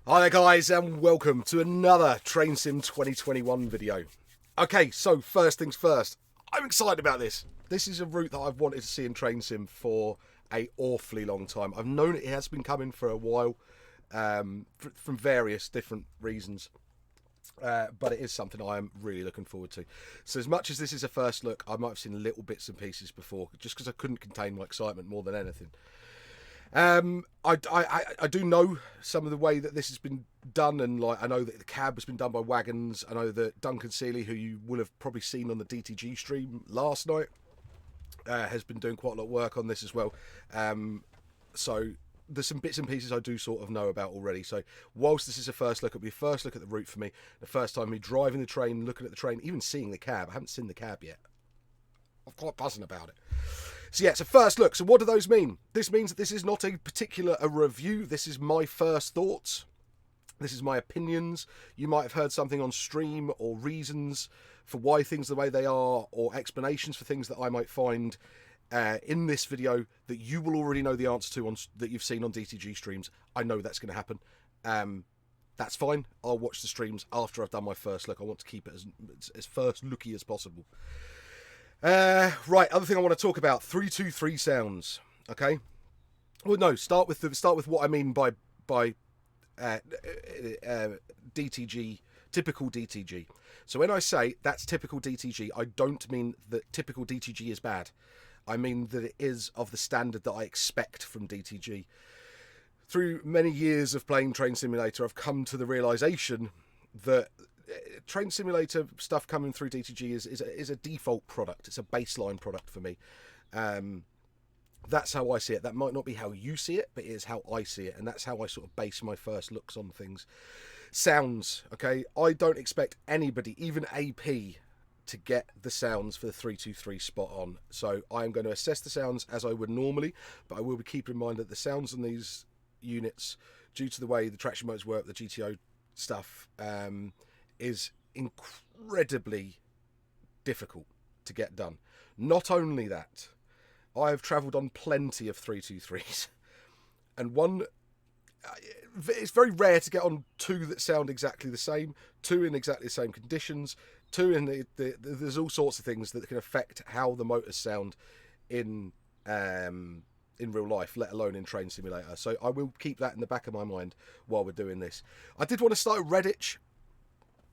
Hi there guys, and welcome to another Train Sim 2021 video. Okay, so first things first, I'm excited about this. This is a route that I've wanted to see in Train Sim for an awfully long time. I've known it has been coming for a while, from various different reasons. But it is something I am really looking forward to. So as much as this is a first look, I might have seen little bits and pieces before, just because I couldn't contain my excitement more than anything. I do know some of the way that this has been done, and like I know that the cab has been done by Wagons. I know that Duncan Seeley, who you will have probably seen on the DTG stream last night, has been doing quite a lot of work on this as well. So there's some bits and pieces I do sort of know about already. So whilst this is a first look, it'll be a first look at the route for me. The first time me driving the train, looking at the train, even seeing the cab. I haven't seen the cab yet. I'm quite buzzing about it. So yeah, it's a first look. So what do those mean? This means that this is not a particular review. This is my first thoughts. This is my opinions. You might have heard something on stream, or reasons for why things are the way they are, or explanations for things that I might find in this video that you will already know the answer to, that you've seen on DTG streams. I know that's going to happen. That's fine. I'll watch the streams after I've done my first look. I want to keep it as first looky as possible. Right, other thing I want to talk about, 323 sounds. Okay, well, no, start with what I mean by DTG, typical DTG. So when I say that's typical DTG, I don't mean that typical DTG is bad. I mean that it is of the standard that I expect from DTG. Through many years of playing Train Simulator, I've come to the realization that Train Simulator stuff coming through DTG is a default product. It's a baseline product for me. That's how I see it. That might not be how you see it, but it is how I see it, and that's how I sort of base my first looks on things. Sounds, okay? I don't expect anybody, even AP, to get the sounds for the 323 spot on. So I am going to assess the sounds as I would normally, but I will be keeping in mind that the sounds on these units, due to the way the traction motors work, the GTO stuff, is incredibly difficult to get done. Not only that, I have travelled on plenty of 323s, and it's very rare to get on two that sound exactly the same, two in exactly the same conditions, two in there's all sorts of things that can affect how the motors sound in real life, let alone in Train Simulator. So I will keep that in the back of my mind while we're doing this. I did want to start at Redditch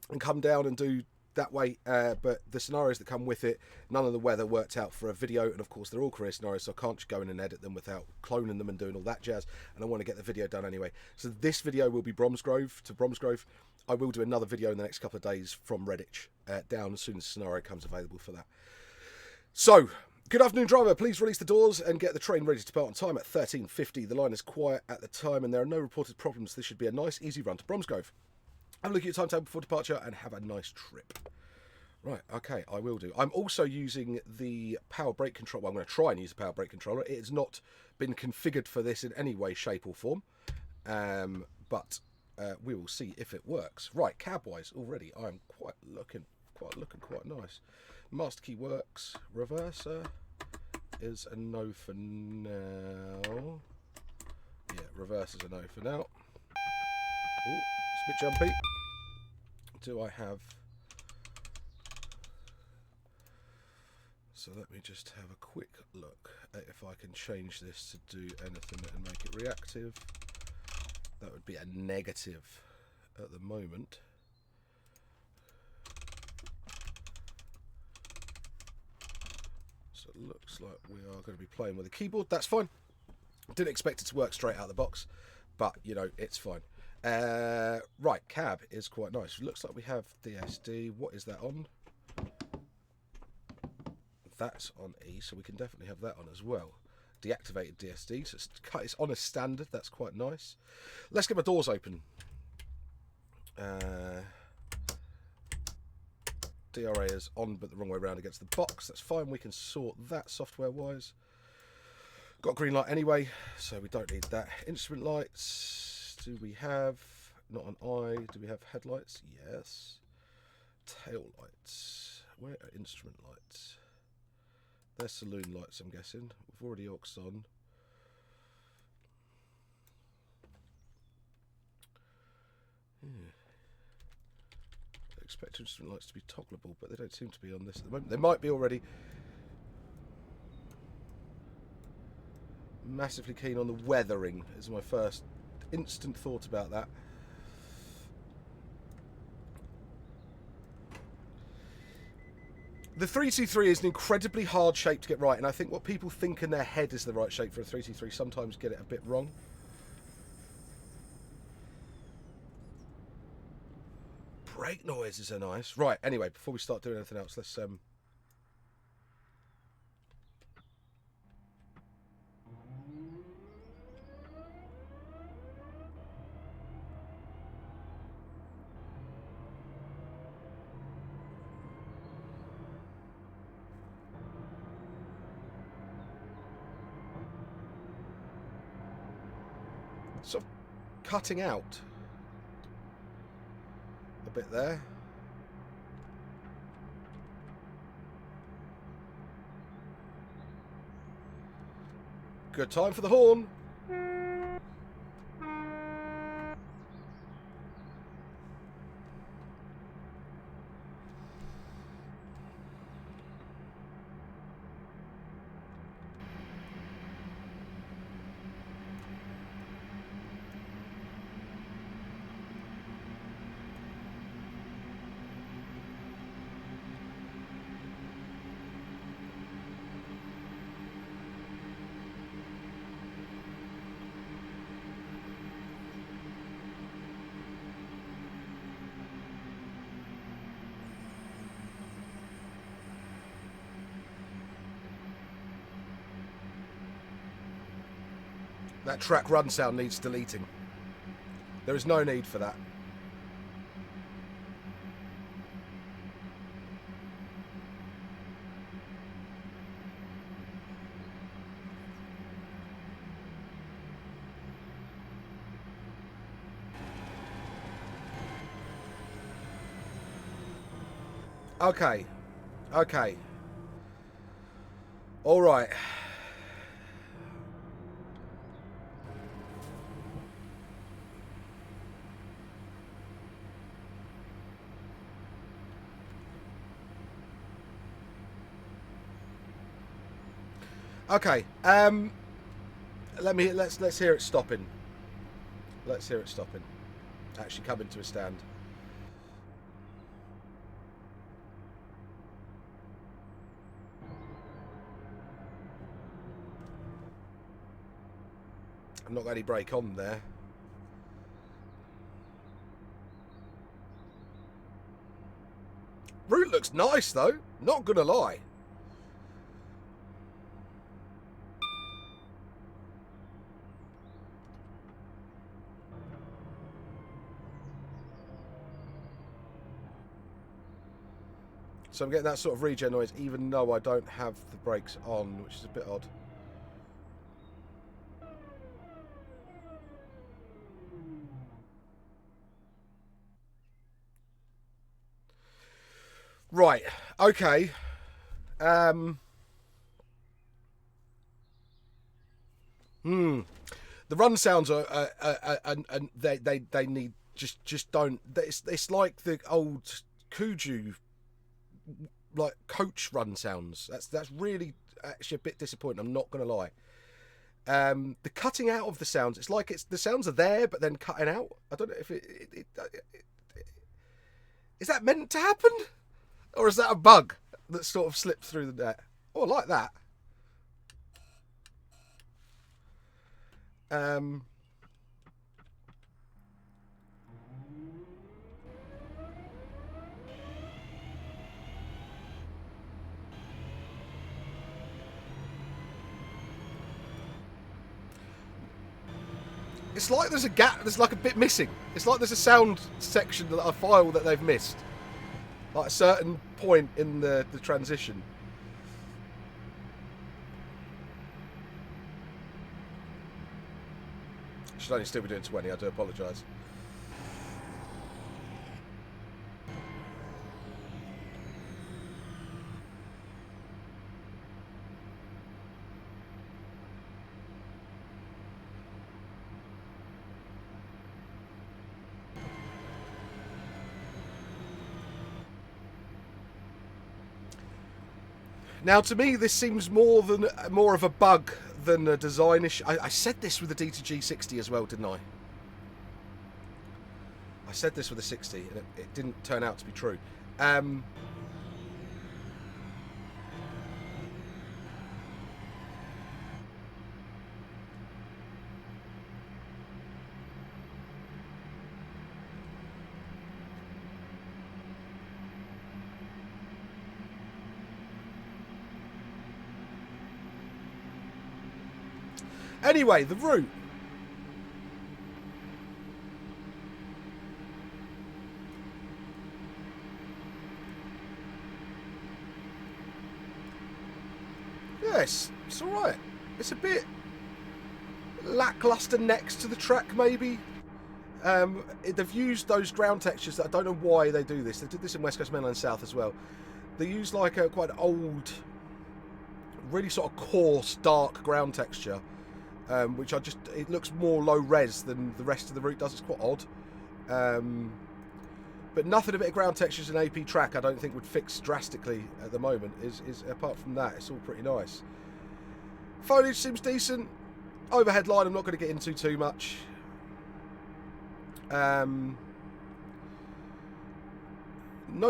and come down and do that way, but the scenarios that come with it, none of the weather worked out for a video, and of course they're all career scenarios, so I can't just go in and edit them without cloning them and doing all that jazz, and I want to get the video done anyway. So this video will be Bromsgrove to Bromsgrove. I will do another video in the next couple of days from Redditch down as soon as the scenario comes available for that. So, good afternoon, driver. Please release the doors and get the train ready to depart on time at 13:50. The line is quiet at the time and there are no reported problems. This should be a nice, easy run to Bromsgrove. Have a look at your timetable before departure and have a nice trip. Right, okay, I will do. I'm also using the power brake control. Well, I'm going to try and use the power brake controller. It has not been configured for this in any way, shape or form. But we will see if it works. Right, cab-wise already, I'm looking quite nice. Master key works. Reverser is a no for now. Yeah, reverser's a no for now. Ooh, it's a bit jumpy. Do I have... So let me just have a quick look at if I can change this to do anything and make it reactive. That would be a negative at the moment. So it looks like we are going to be playing with a keyboard. That's fine. Didn't expect it to work straight out of the box, but you know, it's fine. Right, cab is quite nice. Looks like we have DSD. What is that on? That's on E, so we can definitely have that on as well. Deactivated DSD, so it's on a standard. That's quite nice. Let's get my doors open. DRA is on, but the wrong way around against the box. That's fine. We can sort that software-wise. Got green light anyway, so we don't need that. Instrument lights. Do we have... Not an eye. Do we have headlights? Yes. Tail lights. Where are instrument lights? They're saloon lights, I'm guessing. We've already aux on. expect instrument lights to be toggleable, but they don't seem to be on this at the moment. They might be already. Massively keen on the weathering is my first instant thought about that. The 323 is an incredibly hard shape to get right, and I think what people think in their head is the right shape for a 323 sometimes get it a bit wrong. Brake noises are nice. Right, anyway, before we start doing anything else, let's sort of cutting out a bit there. Good time for the horn. That track run sound needs deleting. There is no need for that. Okay. Okay. All right. Okay. Let's hear it stopping. Let's hear it stopping. Actually coming to a stand. I'm not got any brake on there. Route looks nice though, not gonna lie. So I'm getting that sort of regen noise even though I don't have the brakes on, which is a bit odd. Right, okay. The run sounds are and they need just don't. It's like the old Kuju like coach run sounds. That's really actually a bit disappointing. I'm not gonna lie. The cutting out of the sounds. It's like the sounds are there but then cutting out. I don't know if it is that meant to happen, or is that a bug that sort of slipped through the net? Oh, I like that. It's like there's a gap, there's like a bit missing. It's like there's a sound section, a file that they've missed. Like a certain point in the transition. Should only still be doing 20, I do apologise. Now, to me, this seems more of a bug than a design issue. I said this with the DTG 60 as well, didn't I? I said this with the 60, and it didn't turn out to be true. Anyway, the route. Yes, it's alright. It's a bit lackluster next to the track, maybe. They've used those ground textures that I don't know why they do this. They did this in West Coast Mainland South as well. They use like a quite old, really sort of coarse, dark ground texture. Which it looks more low res than the rest of the route does. It's quite odd. But nothing of it ground textures in AP track I don't think would fix drastically at the moment. Is apart from that, it's all pretty nice. Foliage seems decent. Overhead line I'm not going to get into too much. No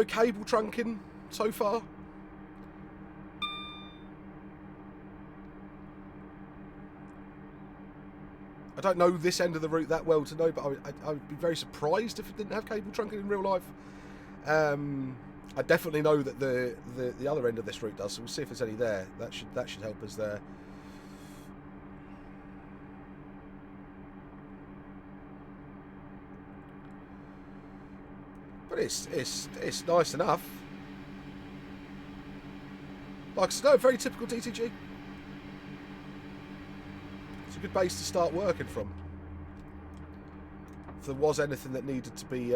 cable trunking so far. I don't know this end of the route that well to know, but I would be very surprised if it didn't have cable trunking in real life. I definitely know that the other end of this route does, so we'll see if there's any there. That should help us there. But it's nice enough. Like I said, very typical DTG. It's a good base to start working from. If there was anything that needed to be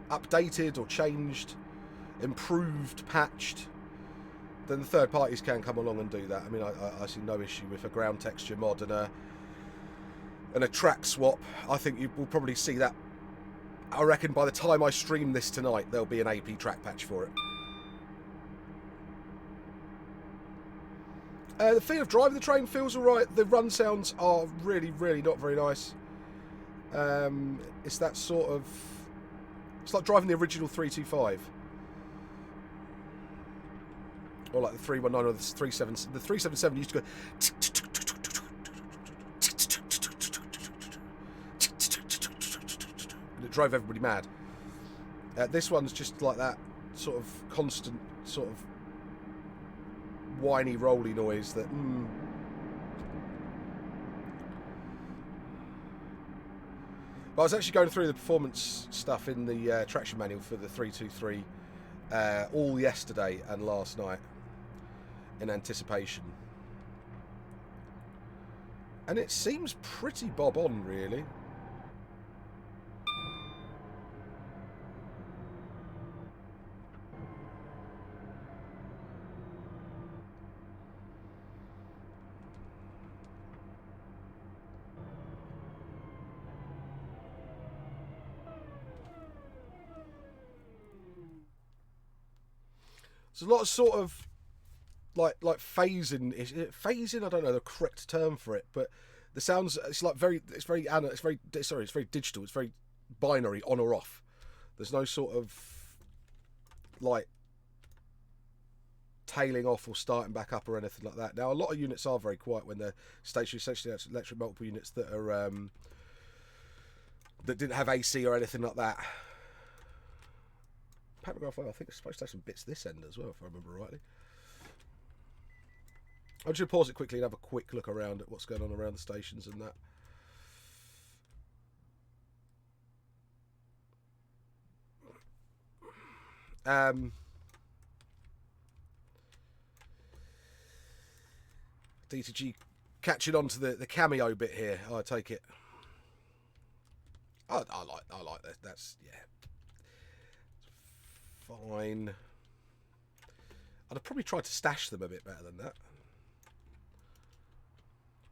updated or changed, improved, patched, then the third parties can come along and do that. I mean, I see no issue with a ground texture mod and a track swap. I think you will probably see that. I reckon by the time I stream this tonight, there'll be an AP track patch for it. The feel of driving the train feels alright. The run sounds are really, really not very nice. It's that sort of... It's like driving the original 325. Or like the 319 or the 377. The 377 used to go... And it drove everybody mad. This one's just like that sort of constant sort of whiny rolly noise that But I was actually going through the performance stuff in the traction manual for the 323 all yesterday and last night in anticipation, and it seems pretty bob on, really. There's a lot of sort of like phasing. Is it phasing? I don't know the correct term for it, but the sounds. It's very digital. It's very binary, on or off. There's no sort of like tailing off or starting back up or anything like that. Now, a lot of units are very quiet when they're stationary, essentially electric multiple units that are that didn't have AC or anything like that. Pantograph, I think it's supposed to have some bits this end as well, if I remember rightly. I'll just pause it quickly and have a quick look around at what's going on around the stations and that. DTG catching on to the cameo bit here, I take it. I like that. That's, yeah. Fine. I'd have probably tried to stash them a bit better than that.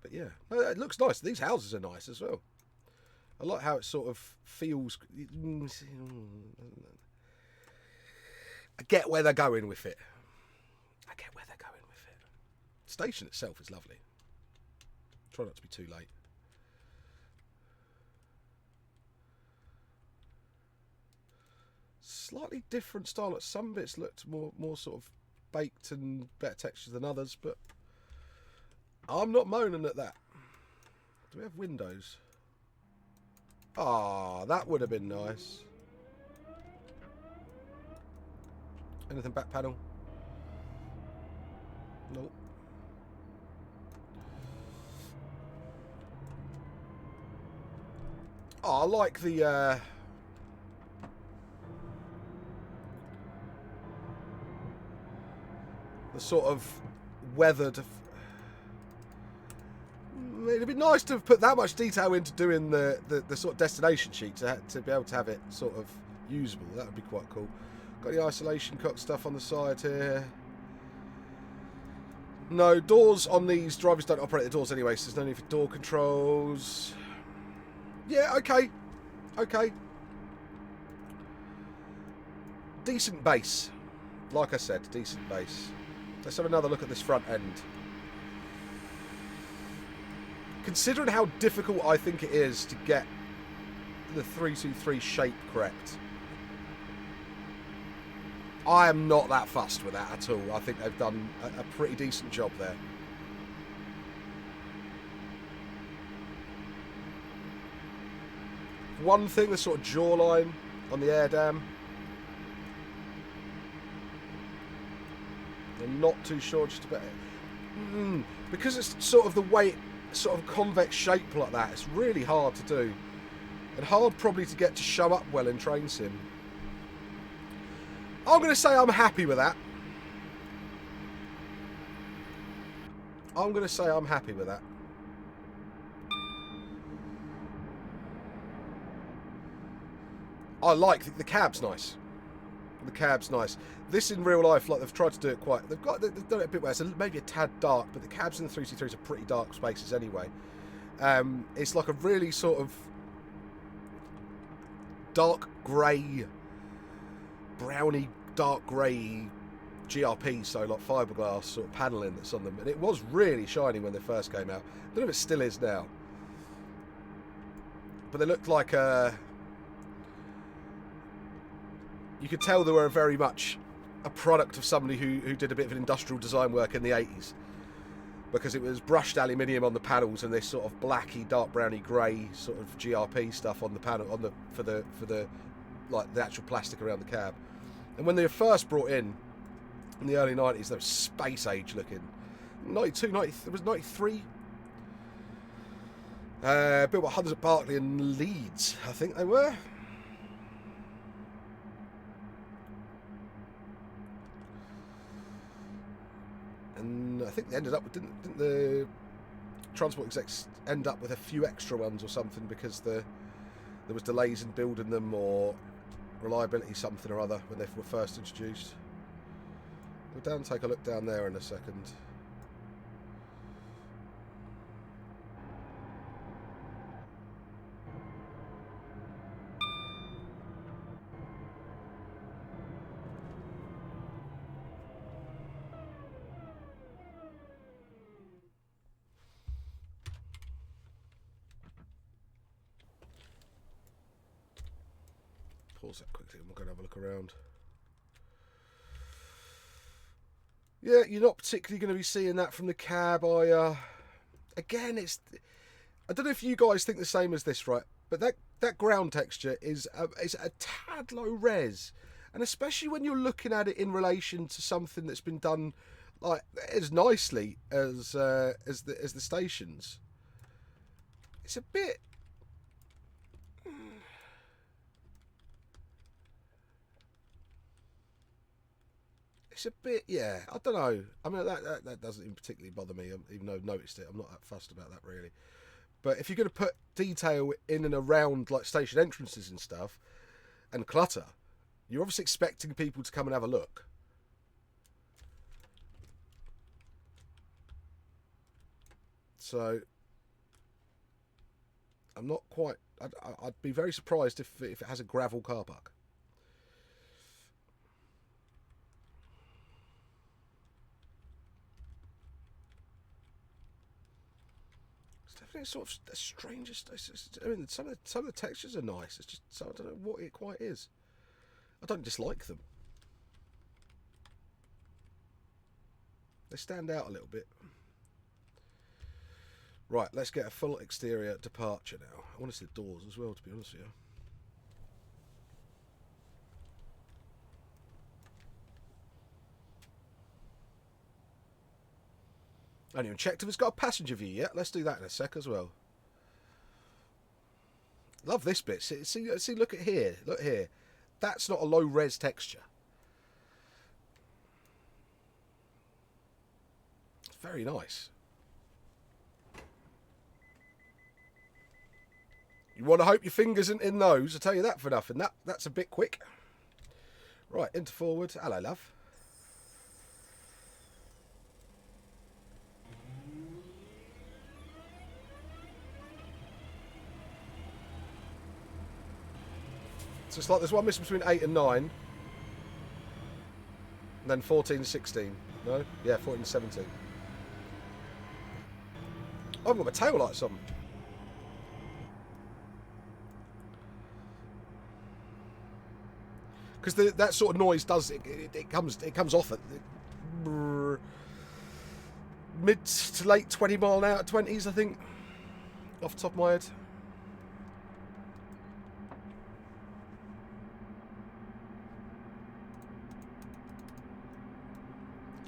But yeah, it looks nice. These houses are nice as well. I like how it sort of feels. I get where they're going with it. I get where they're going with it. The station itself is lovely. Try not to be too late. Slightly different style. Some bits looked more sort of baked and better textures than others, but I'm not moaning at that. Do we have windows? Ah, that would have been nice. Anything back panel? Nope. Oh, I like the sort of weathered. It'd be nice to have put that much detail into doing the sort of destination sheet to be able to have it sort of usable. That would be quite cool. Got the isolation cock stuff on the side here. No, doors on these drivers don't operate the doors anyway, so there's no need for door controls. Yeah, okay. Okay. Decent base. Like I said, decent base. Let's have another look at this front end. Considering how difficult I think it is to get the 323 shape correct, I am not that fussed with that at all. I think they've done a pretty decent job there. One thing, the sort of jawline on the air dam. I'm not too sure just about it. Because it's sort of the way, sort of convex shape like that, it's really hard to do. And hard probably to get to show up well in train sim. I'm going to say I'm happy with that. I'm going to say I'm happy with that. I like the cab's nice. The cab's nice. This in real life, like they've tried to do it quite. They've done it a bit where it's maybe a tad dark, but the cabs in the 323s are pretty dark spaces anyway. It's like a really sort of dark grey, browny, dark grey GRP, so like fiberglass sort of panelling that's on them, and it was really shiny when they first came out. I don't know if it still is now, but they looked like you could tell they were very much a product of somebody who did a bit of industrial design work in the 80s, because it was brushed aluminium on the panels and this sort of blacky, dark browny grey sort of GRP stuff on the panel for the like the actual plastic around the cab. And when they were first brought in the early 90s, they were space age looking. 92, 90, it was 93. Built by Hunters at Berkeley and Leeds, I think they were. And I think they ended up with, didn't the transport execs end up with a few extra ones or something because there was delays in building them or reliability something or other when they were first introduced. We'll down take a look down there in a second. Pause that quickly and we'll go and have a look around. Yeah, you're not particularly going to be seeing that from the cab. Again, I don't know if you guys think the same as this, right? But that ground texture is a tad low res, and especially when you're looking at it in relation to something that's been done like as nicely as the stations. It's a bit. It's a bit, yeah, I don't know. I mean, that doesn't even particularly bother me, even though I've noticed it. I'm not that fussed about that, really. But if you're going to put detail in and around, like, station entrances and stuff, and clutter, you're obviously expecting people to come and have a look. So, I'm not quite... I'd be very surprised if it has a gravel car park. it's sort of the strangest. I mean, some of the textures are nice. It's just I don't know what it quite is. I don't dislike them. They stand out a little bit. Right, let's get a full exterior departure now. I want to see the doors as well, to be honest with you. I haven't even checked if it's got a passenger view yet. Let's do that in a sec as well. Love this bit. See, look at here. Look here. That's not a low-res texture. It's very nice. You want to hope your fingers isn't in those. I'll tell you that for nothing. That's a bit quick. Right, into forward. Hello, love. So it's like there's one missing between 8 and 9. And then 14 and 16. No? Yeah, 14 and 17. Oh, I've got my tail lights on. Because that sort of noise does it comes off at mid to late 20 mile an hour, 20s I think, off the top of my head.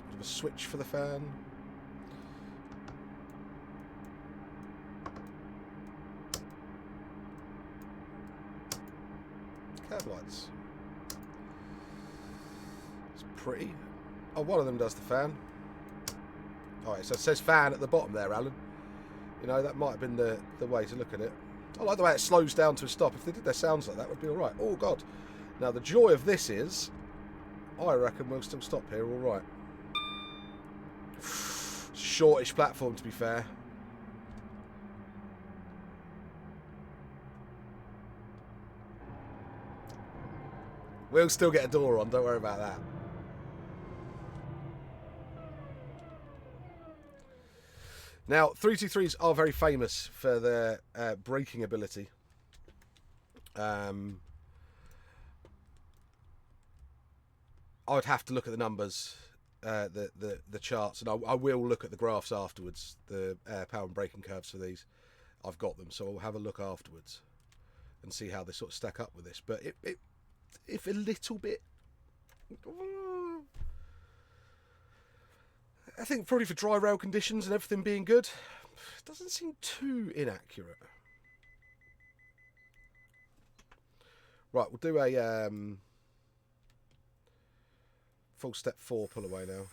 Bit of a switch for the fan. Cab lights. Pretty. Oh, one of them does the fan. Alright, so it says fan at the bottom there, Alan. You know, that might have been the way to look at it. I like the way it slows down to a stop. If they did their sounds like that, it would be alright. Oh, God. Now, the joy of this is, I reckon we'll still stop here alright. Shortish platform, to be fair. We'll still get a door on, don't worry about that. Now, 323s are very famous for their braking ability. I would have to look at the numbers, the charts, and I will look at the graphs afterwards, the power and braking curves for these. I've got them, so I'll have a look afterwards and see how they sort of stack up with this. But if a little bit... I think probably for dry rail conditions and everything being good, it doesn't seem too inaccurate. Right, we'll do a full step 4 pull away now.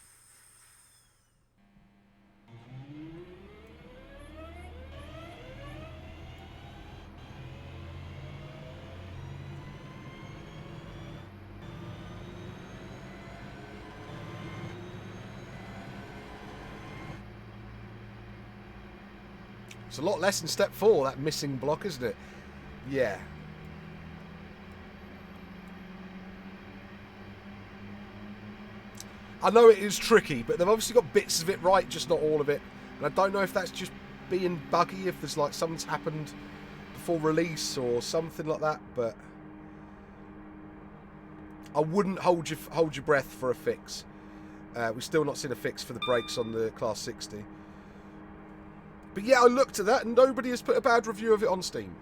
It's a lot less than step 4, that missing block, isn't it? Yeah. I know it is tricky, but they've obviously got bits of it right, just not all of it. And I don't know if that's just being buggy, if there's like something's happened before release or something like that, but I wouldn't hold your breath for a fix. We've still not seen a fix for the brakes on the Class 60. But yeah, I looked at that and nobody has put a bad review of it on Steam.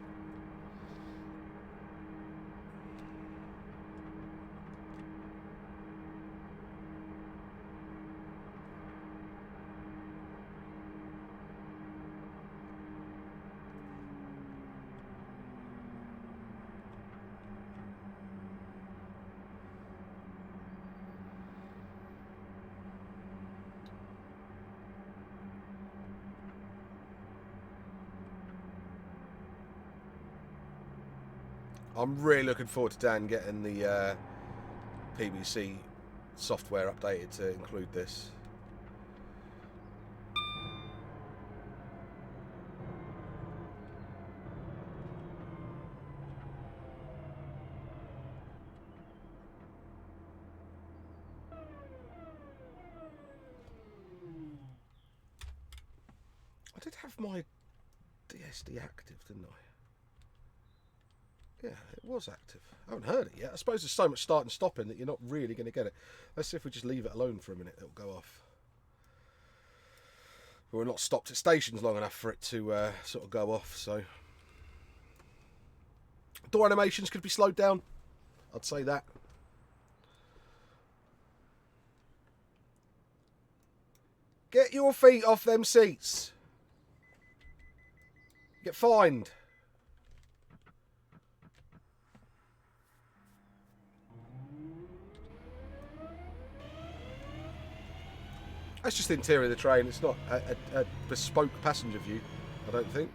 I'm really looking forward to Dan getting the PBC software updated to include this. I did have my SD active, didn't I? Yeah, it was active. I haven't heard it yet. I suppose there's so much start and stopping that you're not really going to get it. Let's see if we just leave it alone for a minute. It'll go off. We're not stopped at stations long enough for it to sort of go off, so... Door animations could be slowed down. I'd say that. Get your feet off them seats. Get fined. That's just the interior of the train. It's not a bespoke passenger view, I don't think.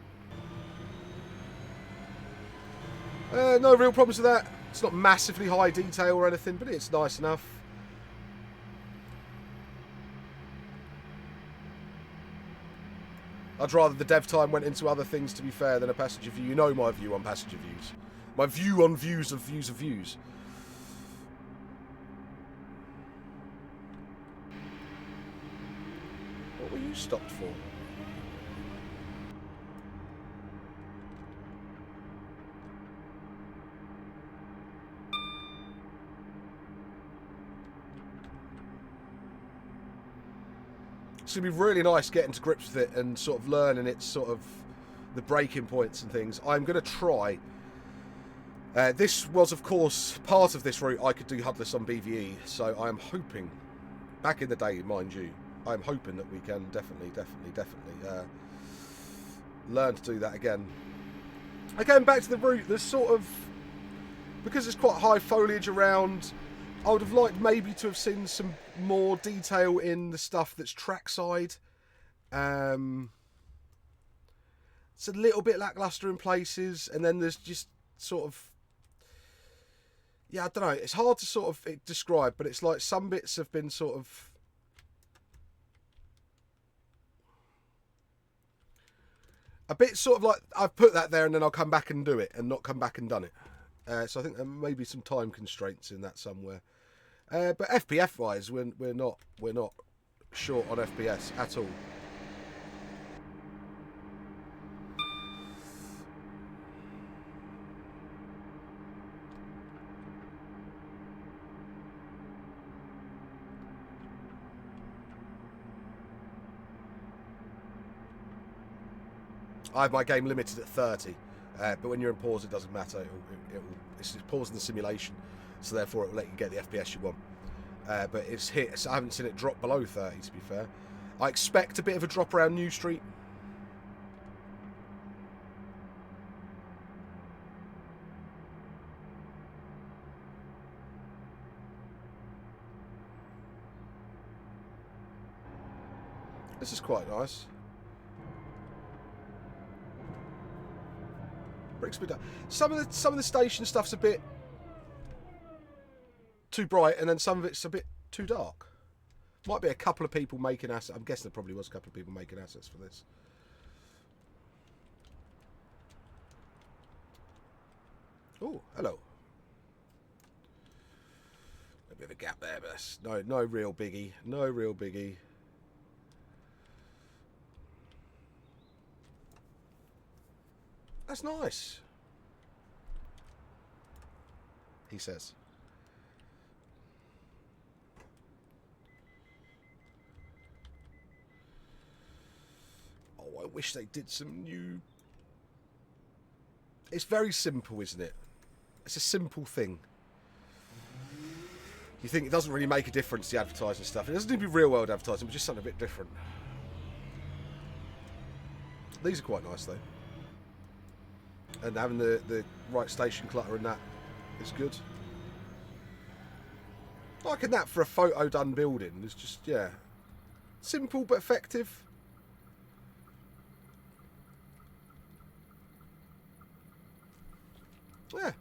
No real problems with that. It's not massively high detail or anything, but it's nice enough. I'd rather the dev time went into other things, to be fair, than a passenger view. You know my view on passenger views. My view on views of views of views. What were you stopped for? It's going to be really nice getting to grips with it and sort of learning its sort of the braking points and things. I'm going to try. This was, of course, part of this route I could do hubless on BVE, so I'm hoping, back in the day, mind you, I'm hoping that we can definitely learn to do that again. Again, back to the route, there's sort of, because there's quite high foliage around, I would have liked maybe to have seen some more detail in the stuff that's trackside. It's a little bit lackluster in places, and then there's just sort of, yeah, I don't know, it's hard to sort of describe, but it's like some bits have been sort of, a bit sort of like, I've put that there and then I'll come back and do it, and not come back and done it. So I think there may be some time constraints in that somewhere. But FPS wise, we're not short on FPS at all. I have my game limited at 30, but when you're in pause, it doesn't matter. It's pausing the simulation, so therefore it will let you get the FPS you want. But it's hit, so I haven't seen it drop below 30, to be fair. I expect a bit of a drop around New Street. This is quite nice. Bricks be done. Some of the station stuff's a bit too bright, and then some of it's a bit too dark. Might be a couple of people making assets. I'm guessing there probably was a couple of people making assets for this. Oh, hello. A bit of a gap there, but that's no real biggie. No real biggie. That's nice, he says. Oh, I wish they did some new... It's very simple, isn't it? It's a simple thing. You think it doesn't really make a difference, the advertising stuff. It doesn't need to be real world advertising, but just something a bit different. These are quite nice, though. And having the right station clutter and that is good. Liking that for a photo done building. It's just, yeah, simple but effective. Yeah.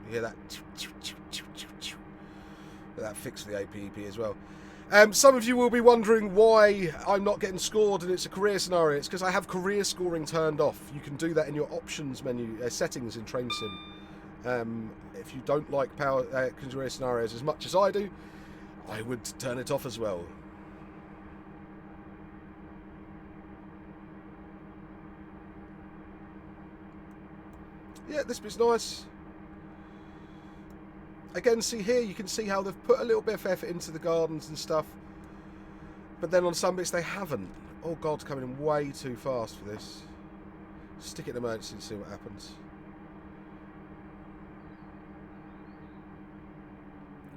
You hear that? Get that fixed for the APEP as well. Some of you will be wondering why I'm not getting scored and it's a career scenario. It's because I have career scoring turned off. You can do that in your options menu, settings in Train Sim. If you don't like career scenarios as much as I do, I would turn it off as well. Yeah, this bit's nice. Again, see here, you can see how they've put a little bit of effort into the gardens and stuff. But then on some bits they haven't. Oh God, coming in way too fast for this. Stick it in emergency and see what happens.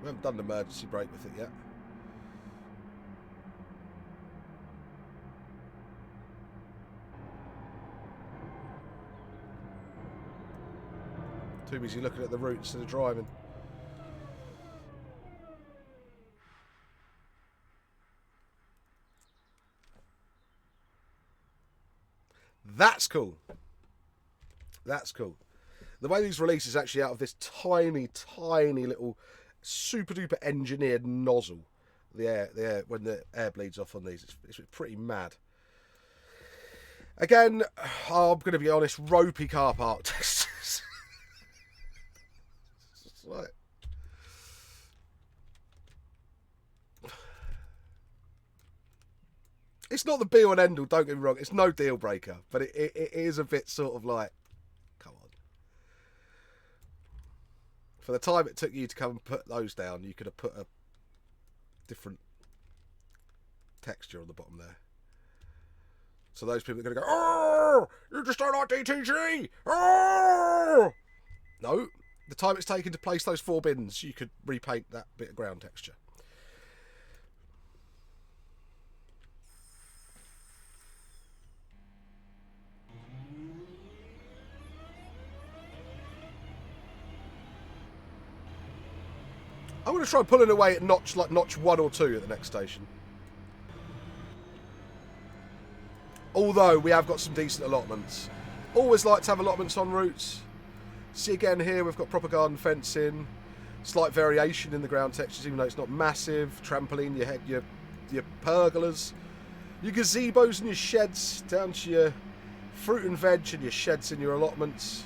We haven't done an emergency brake with it yet. Too busy looking at the route instead of driving. That's cool. That's cool. The way these release is actually out of this tiny, tiny little super duper engineered nozzle. The air when the air bleeds off on these, it's pretty mad. Again, I'm going to be honest, ropey car park testers. Right. It's not the be all and end all, don't get me wrong. It's no deal breaker, but it is a bit sort of like, come on. For the time it took you to come and put those down, you could have put a different texture on the bottom there. So those people are going to go, oh, you just don't like DTG. Oh! No, the time it's taken to place those 4 bins, you could repaint that bit of ground texture. I'm going to try pulling away at notch 1 or 2 at the next station. Although we have got some decent allotments. Always like to have allotments on routes. See again here, we've got proper garden fencing. Slight variation in the ground textures, even though it's not massive. Trampoline, your pergolas. Your gazebos and your sheds, down to your fruit and veg and your sheds and your allotments.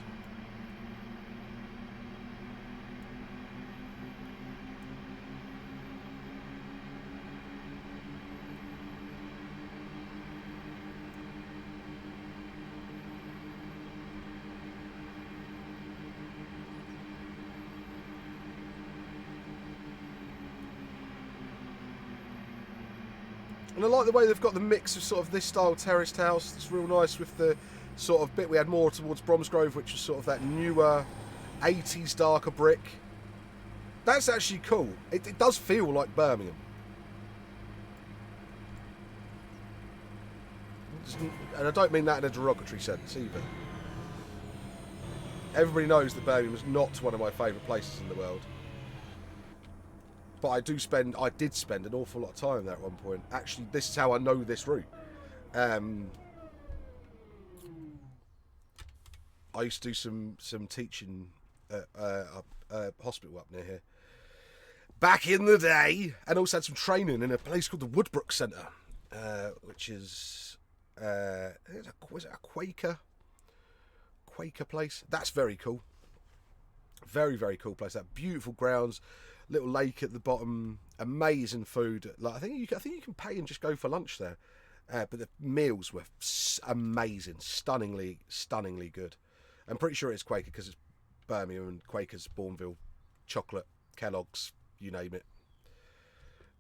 And I like the way they've got the mix of sort of this style terraced house. It's real nice with the sort of bit we had more towards Bromsgrove, which was sort of that newer 80s darker brick. That's actually cool. It does feel like Birmingham. And I don't mean that in a derogatory sense either. Everybody knows that Birmingham is not one of my favourite places in the world. But I did spend an awful lot of time there at one point. Actually, this is how I know this route. I used to do some teaching at a hospital up near here back in the day, and also had some training in a place called the Woodbrook Centre, which is was it a Quaker place? That's very cool. Very, very cool place. That beautiful grounds. Little lake at the bottom, amazing food. Like I think you can pay and just go for lunch there. But the meals were amazing, stunningly good. I'm pretty sure it's Quaker because it's Birmingham and Quaker's Bournville, chocolate, Kellogg's, you name it.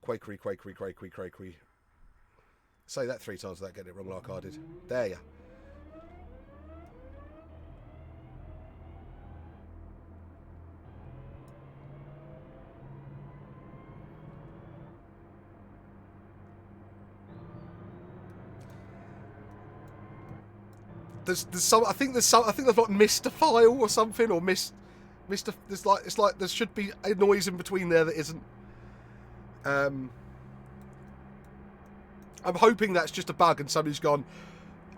Quakery. Say that 3 times without getting it wrong like I did. There ya. There's some. I think they've like missed a file or something, or missed a. It's like there should be a noise in between there that isn't. I'm hoping that's just a bug and somebody's gone,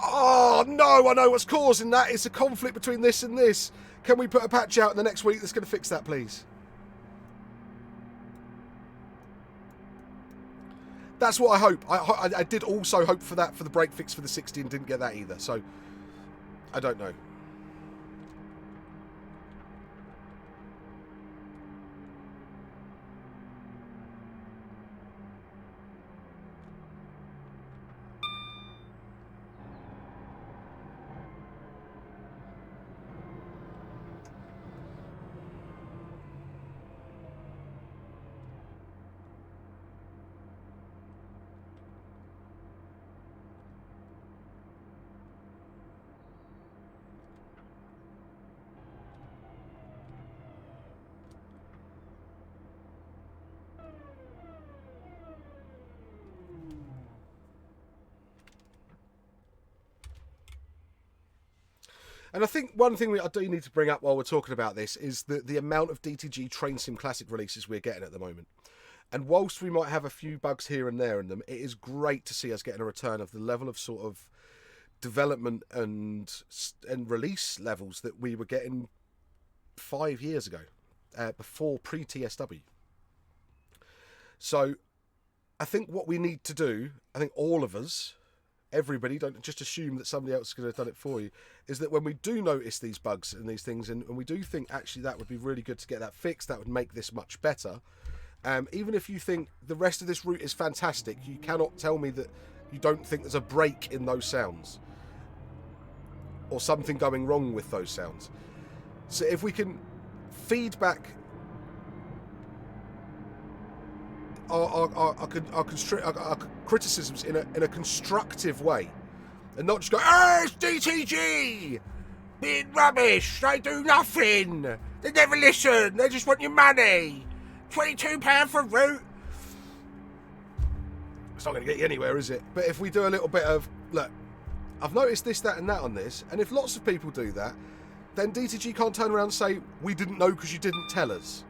oh no, I know what's causing that. It's a conflict between this and this. Can we put a patch out in the next week that's going to fix that, please? That's what I hope. I did also hope for that for the break fix for the 60 and didn't get that either. So, I don't know. And I think one thing I do need to bring up while we're talking about this is the amount of DTG Train Sim Classic releases we're getting at the moment. And whilst we might have a few bugs here and there in them, it is great to see us getting a return of the level of sort of development and release levels that we were getting 5 years ago, before pre-TSW. So I think what we need to do, I think all of us, everybody, don't just assume that somebody else is going to have done it for you, is that when we do notice these bugs and these things, and we do think actually that would be really good to get that fixed, that would make this much better, even if you think the rest of this route is fantastic, you cannot tell me that you don't think there's a break in those sounds or something going wrong with those sounds. So if we can feedback our criticisms in a constructive way, and not just go, "Oh, it's DTG, being rubbish. They do nothing. They never listen. They just want your money. £22 for a route." It's not going to get you anywhere, is it? But if we do a little bit of, look, I've noticed this, that, and that on this, and if lots of people do that, then DTG can't turn around and say, "We didn't know because you didn't tell us."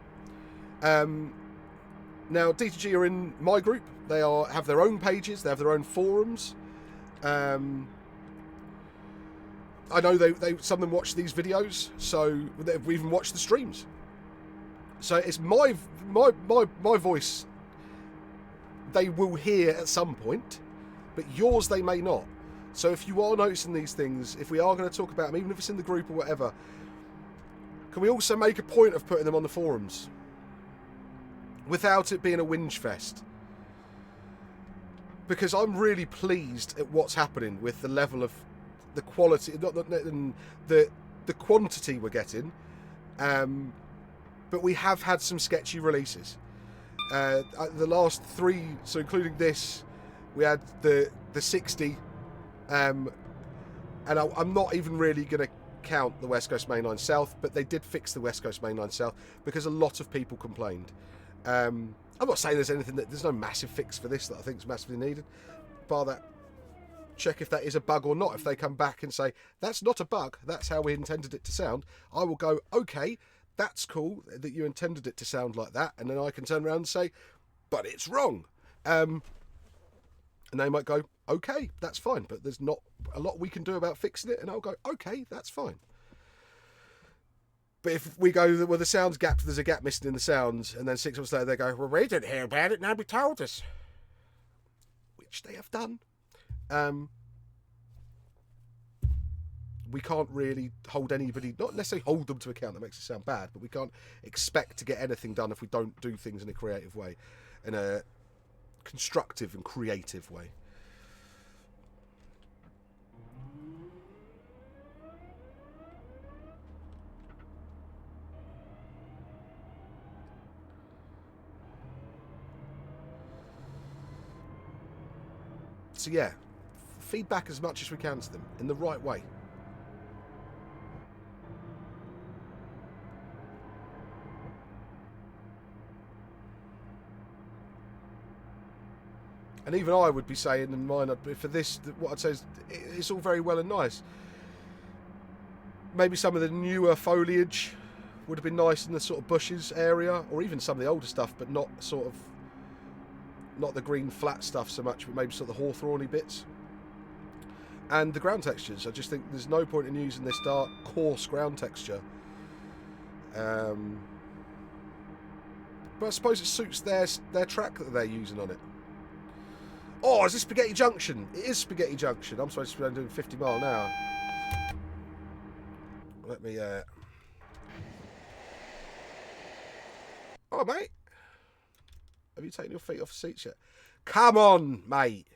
Now, DTG are in my group. They have their own pages. They have their own forums. I know some of them watch these videos, so they've even watched the streams. So it's my voice they will hear at some point, but yours they may not. So if you are noticing these things, if we are going to talk about them, even if it's in the group or whatever, can we also make a point of putting them on the forums without it being a whinge fest? Because I'm really pleased at what's happening with the level of the quality, the quantity we're getting. But we have had some sketchy releases. The last 3, so including this, we had the 60, and I'm not even really going to count the West Coast Main Line South, but they did fix the West Coast Main Line South because a lot of people complained. I'm not saying there's no massive fix for this that I think is massively needed, bar that, check if that is a bug or not. If they come back and say, "That's not a bug, that's how we intended it to sound," I will go, "Okay, that's cool that you intended it to sound like that," and then I can turn around and say, "But it's wrong." And they might go, "Okay, that's fine, but there's not a lot we can do about fixing it," and I'll go, "Okay, that's fine." But if we go, well, the sounds gap, there's a gap missing in the sounds, and then 6 months later they go, "Well, we didn't hear about it, nobody told us," which they have done. We can't really hold anybody, not necessarily hold them to account, that makes it sound bad, but we can't expect to get anything done if we don't do things in a creative way, in a constructive and creative way. So yeah, feedback as much as we can to them in the right way. And even I would be saying in mine, for this, what I'd say is, it's all very well and nice. Maybe some of the newer foliage would have been nice in the sort of bushes area, or even some of the older stuff, but not the green flat stuff so much, but maybe sort of the hawthorny bits. And the ground textures, I just think there's no point in using this dark, coarse ground texture. But I suppose it suits their track that they're using on it. Oh, is this Spaghetti Junction? It is Spaghetti Junction. I'm supposed to be doing 50 mile an hour. Let me, Oh, mate. Have you taken your feet off the seats yet? Come on, mate.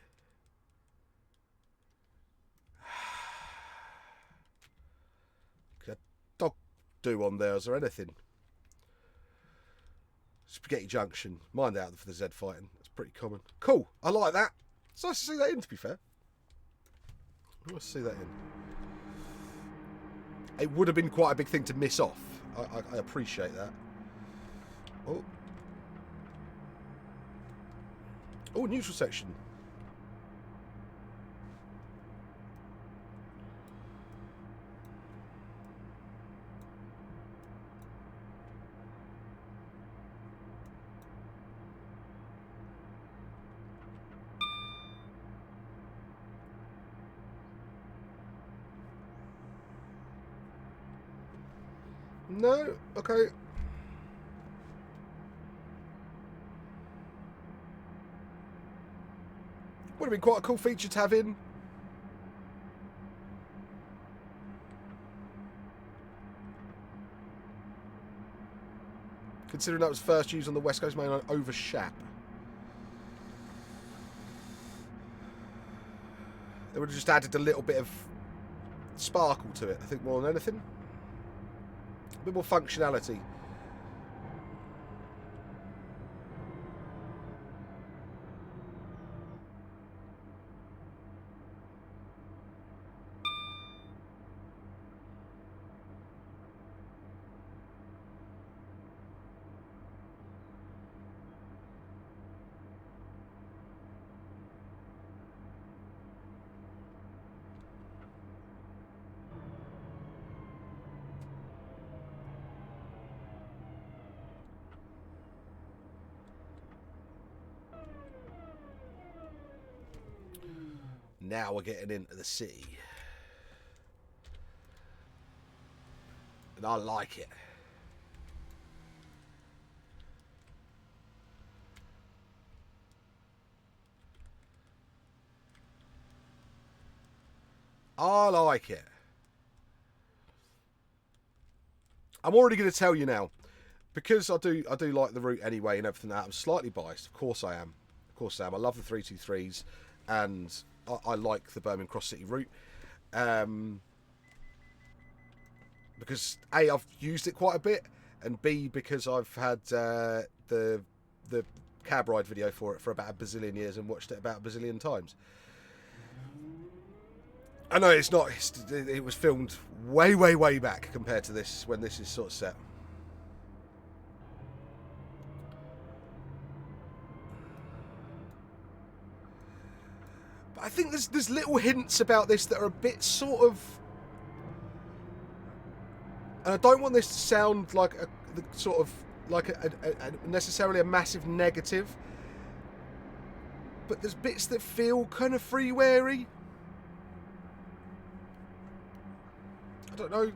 Can a dog do on there? Is there anything? Spaghetti Junction. Mind out for the Z fighting. That's pretty common. Cool. I like that. It's nice to see that in, to be fair. Nice to see that in. It would have been quite a big thing to miss off. I appreciate that. Oh. Oh, neutral section. No? Okay. Would have been quite a cool feature to have in. Considering that was first used on the West Coast main line over Shap. They would have just added a little bit of sparkle to it, I think, more than anything. A bit more functionality. Now we're getting into the city. And I like it. I like it. I'm already going to tell you now. Because I do like the route anyway and everything that. I'm slightly biased. Of course I am. Of course I am. I love the 323s. And I like the Birmingham Cross City route. Because A, I've used it quite a bit. And B, because I've had the cab ride video for it for about a bazillion years and watched it about a bazillion times. I know it's not. It was filmed way, way, way back compared to this when this is sort of set. But I think there's little hints about this that are a bit sort of. And I don't want this to sound like a necessarily a massive negative. But there's bits that feel kind of freeware-y. I don't know.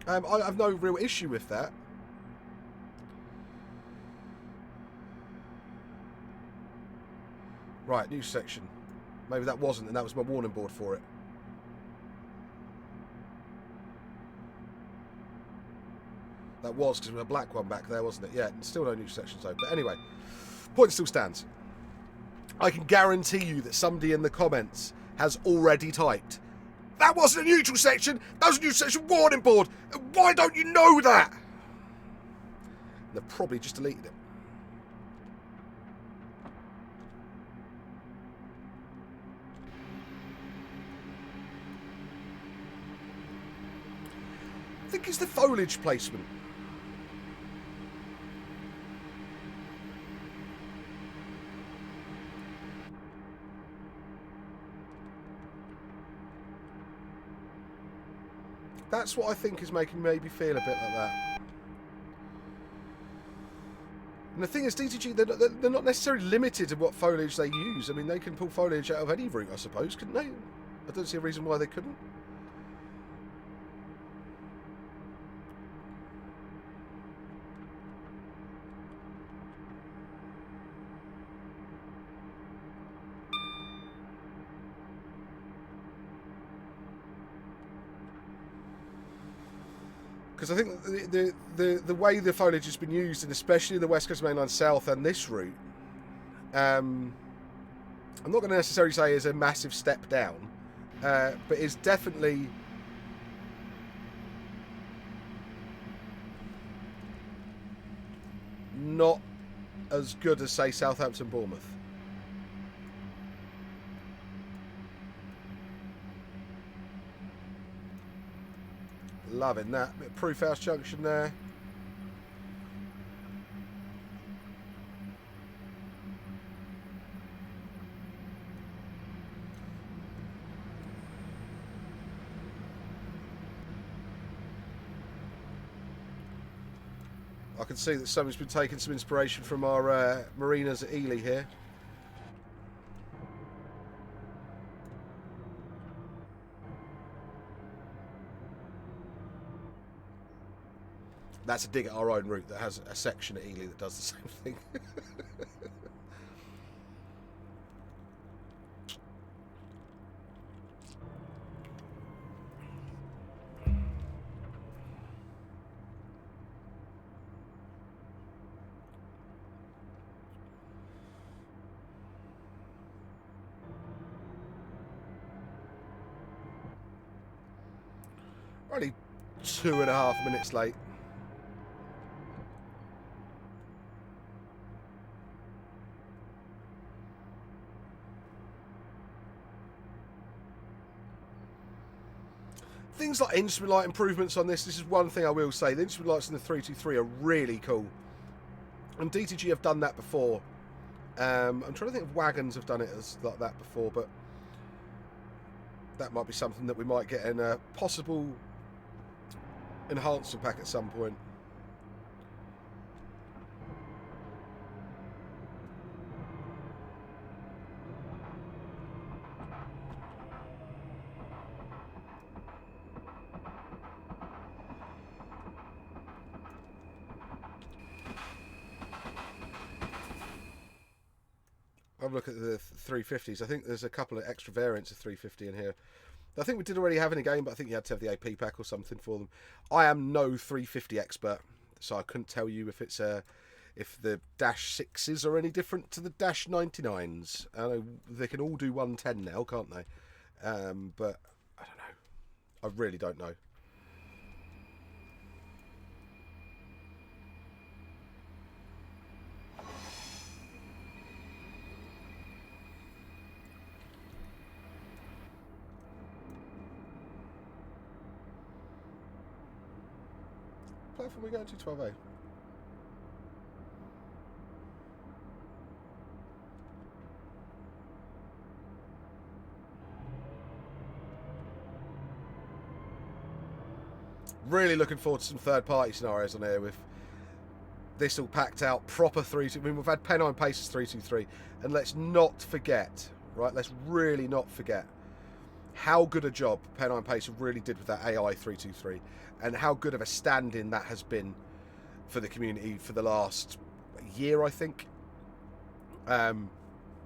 I have no real issue with that. Right, new section. Maybe that wasn't, and that was my warning board for it. That was, because there was a black one back there, wasn't it? Yeah, still no new sections though. But anyway, point still stands. I can guarantee you that somebody in the comments has already typed, that wasn't a neutral section, that was a neutral section warning board. Why don't you know that? They've probably just deleted it. I think it's the foliage placement. That's what I think is making maybe feel a bit like that. And the thing is, DTG, they're not necessarily limited to what foliage they use. I mean, they can pull foliage out of any route, I suppose, couldn't they? I don't see a reason why they couldn't. Because I think the way the foliage has been used, and especially the West Coast Main Line South and this route, I'm not going to necessarily say is a massive step down, but is definitely not as good as, say, Southampton, Bournemouth. Loving that. Bit of Proof House Junction there. I can see that someone's been taking some inspiration from our marinas at Ely here. That's a dig at our own route that has a section at Ely that does the same thing. Only 2.5 minutes late. Things like instrument light improvements on this is one thing I will say. The instrument lights in the 323 are really cool. And DTG have done that before. I'm trying to think if wagons have done it as like that before, but that might be something that we might get in a possible enhancer pack at some point. Have a look at the 350s. I think there's a couple of extra variants of 350 in here. I think we did already have in a game, but I think you had to have the AP pack or something for them. I am no 350 expert, so I couldn't tell you if it's if the Dash 6s are any different to the Dash 99s. I know they can all do 110 now, can't they? But I don't know. I really don't know. Platform we going to 12A. Really looking forward to some third-party scenarios on here with this all packed out, proper 323. I mean, we've had Pennine Paces 323, and let's not forget, right? Let's really not forget how good a job Pennine Pacer really did with that AI 323, and how good of a stand-in that has been for the community for the last year, I think.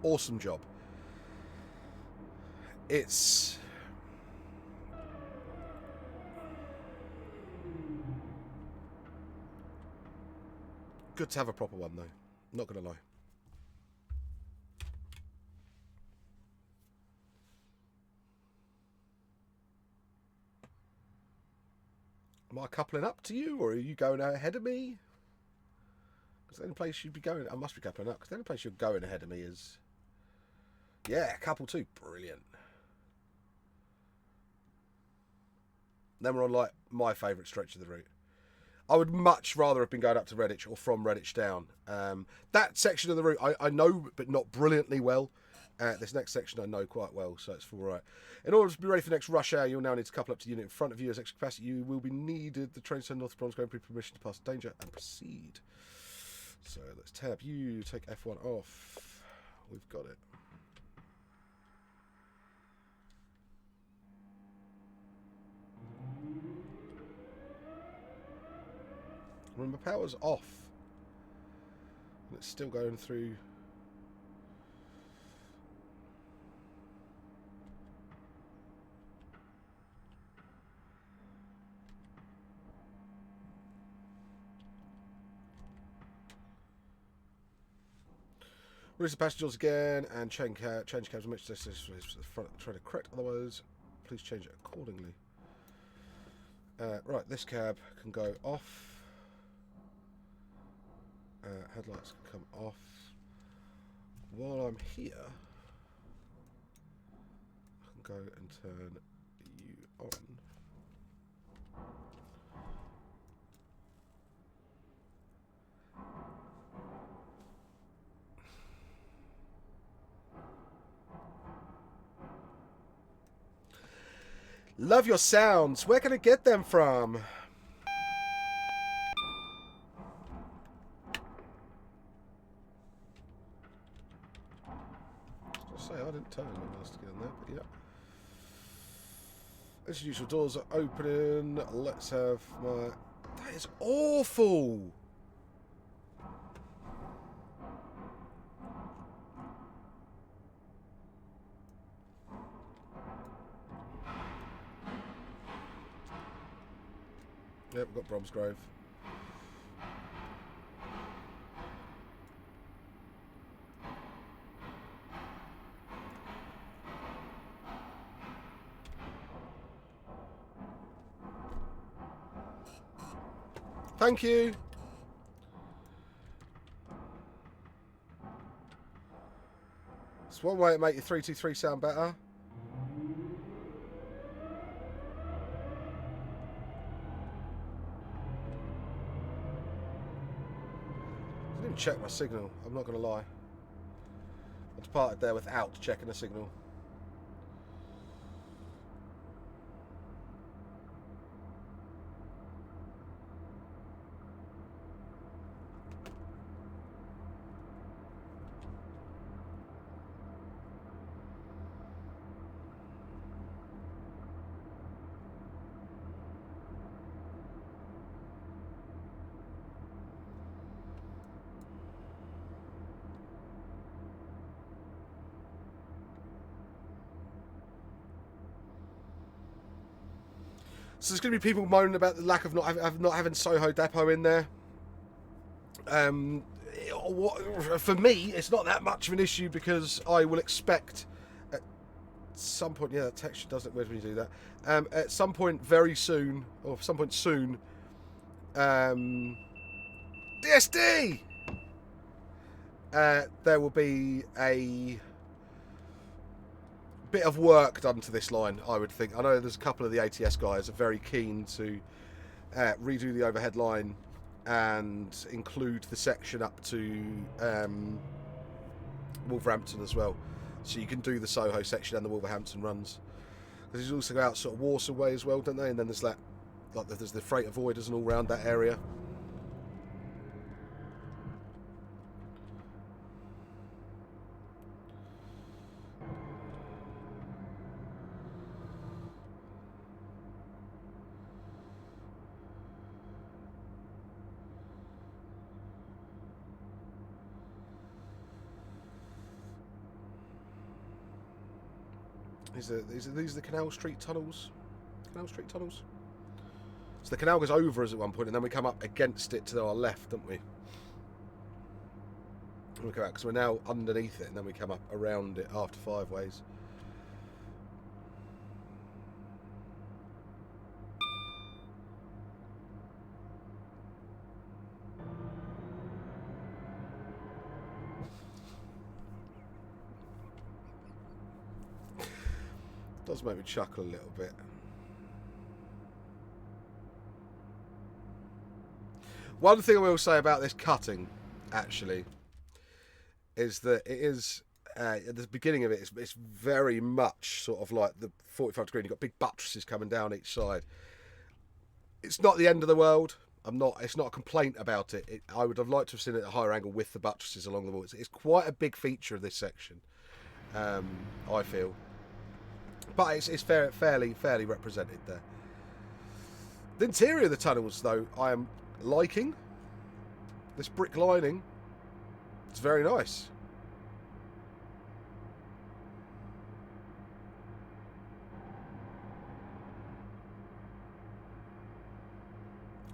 Awesome job. It's good to have a proper one, though. Not going to lie. Am I coupling up to you, or are you going ahead of me? Because the only place you'd be going... I must be coupling up, because the only place you're going ahead of me is... Yeah, couple two. Brilliant. Then we're on, like, my favourite stretch of the route. I would much rather have been going up to Redditch or from Redditch down. That section of the route I know, but not brilliantly well. This next section I know quite well, so it's all right. In order to be ready for the next rush hour, you'll now need to couple up to the unit in front of you as extra capacity. You will be needed. The train to North Brom's going to permission to pass danger and proceed. So let's tab you, take F1 off. We've got it. Remember, power's off. And it's still going through. Release the passengers again and change cabs. Make this is the front. Try to correct. Otherwise, please change it accordingly. Right, this cab can go off. Headlights can come off. While I'm here, I can go and turn you on. Love your sounds. Where can I get them from? I didn't turn long enough to get in there, but yeah. As usual, doors are opening. Let's have my... That is awful! Yep, we've got Bromsgrove. Thank you. It's one way to make your 323 sound better. I didn't even check my signal, I'm not going to lie. I departed there without checking the signal. So there's going to be people moaning about the lack of not having Soho Depot in there. For me, it's not that much of an issue because I will expect at some point... Yeah, that texture does look weird when you do that. At some point very soon, or some point soon... DSD! There will be a bit of work done to this line, I would think. I know there's a couple of the ATS guys are very keen to redo the overhead line and include the section up to Wolverhampton as well, so you can do the Soho section and the Wolverhampton runs. Because there's also out sort of Warsaw way as well, don't they? And then there's that, like there's the freight avoiders and all around that area. These are the Canal Street tunnels. Canal Street tunnels. So the canal goes over us at one point, and then we come up against it to our left, don't we? And we come out because we're now underneath it, and then we come up around it after Five Ways. Does make me chuckle a little bit. One thing I will say about this cutting, actually, is that it is at the beginning of it. It's very much sort of like the 45 degree. You've got big buttresses coming down each side. It's not the end of the world. It's not a complaint about it. I would have liked to have seen it at a higher angle with the buttresses along the wall. It's quite a big feature of this section. I feel. But it's fairly represented there. The interior of the tunnels, though, I am liking. This brick lining, it's very nice.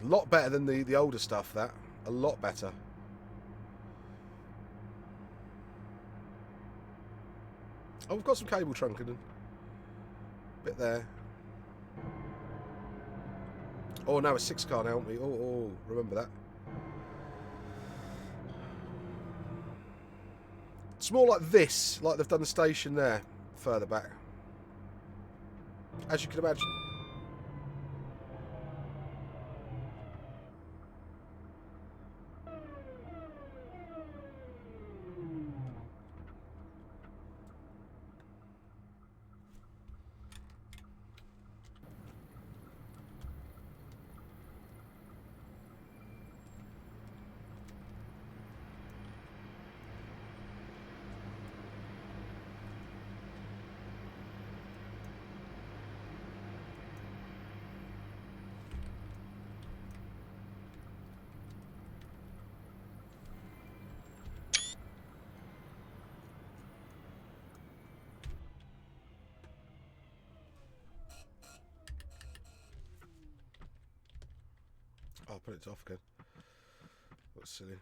A lot better than the older stuff, that. A lot better. Oh, we've got some cable trunking. Bit there. Oh, now a 6 car now, aren't we? Oh, remember that. It's more like this, like they've done the station there, further back. As you can imagine. Oh, I'll put it off again. That's silly.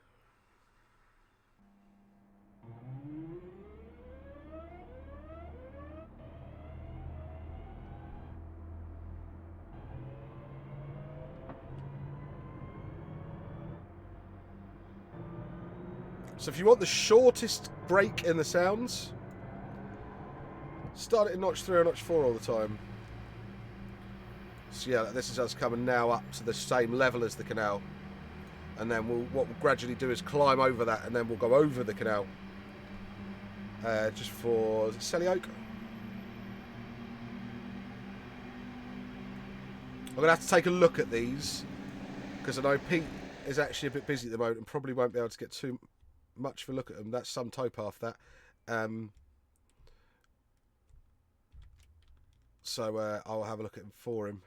So if you want the shortest break in the sounds, start it in notch 3 or notch 4 all the time. So yeah, this is us coming now up to the same level as the canal. And then what we'll gradually do is climb over that, and then we'll go over the canal. Just for Selly Oak. I'm going to have to take a look at these, because I know Pete is actually a bit busy at the moment and probably won't be able to get too much of a look at them. That's some towpath, that. So I'll have a look at them for him.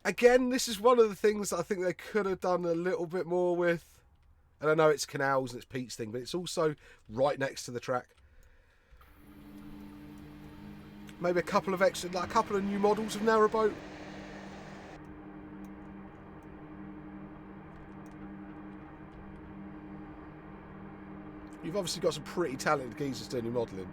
Again, this is one of the things that I think they could have done a little bit more with. And I know it's canals and it's Pete's thing, but it's also right next to the track. Maybe a couple of extra, like a couple of new models of narrowboat. You've obviously got some pretty talented geezers doing your modelling.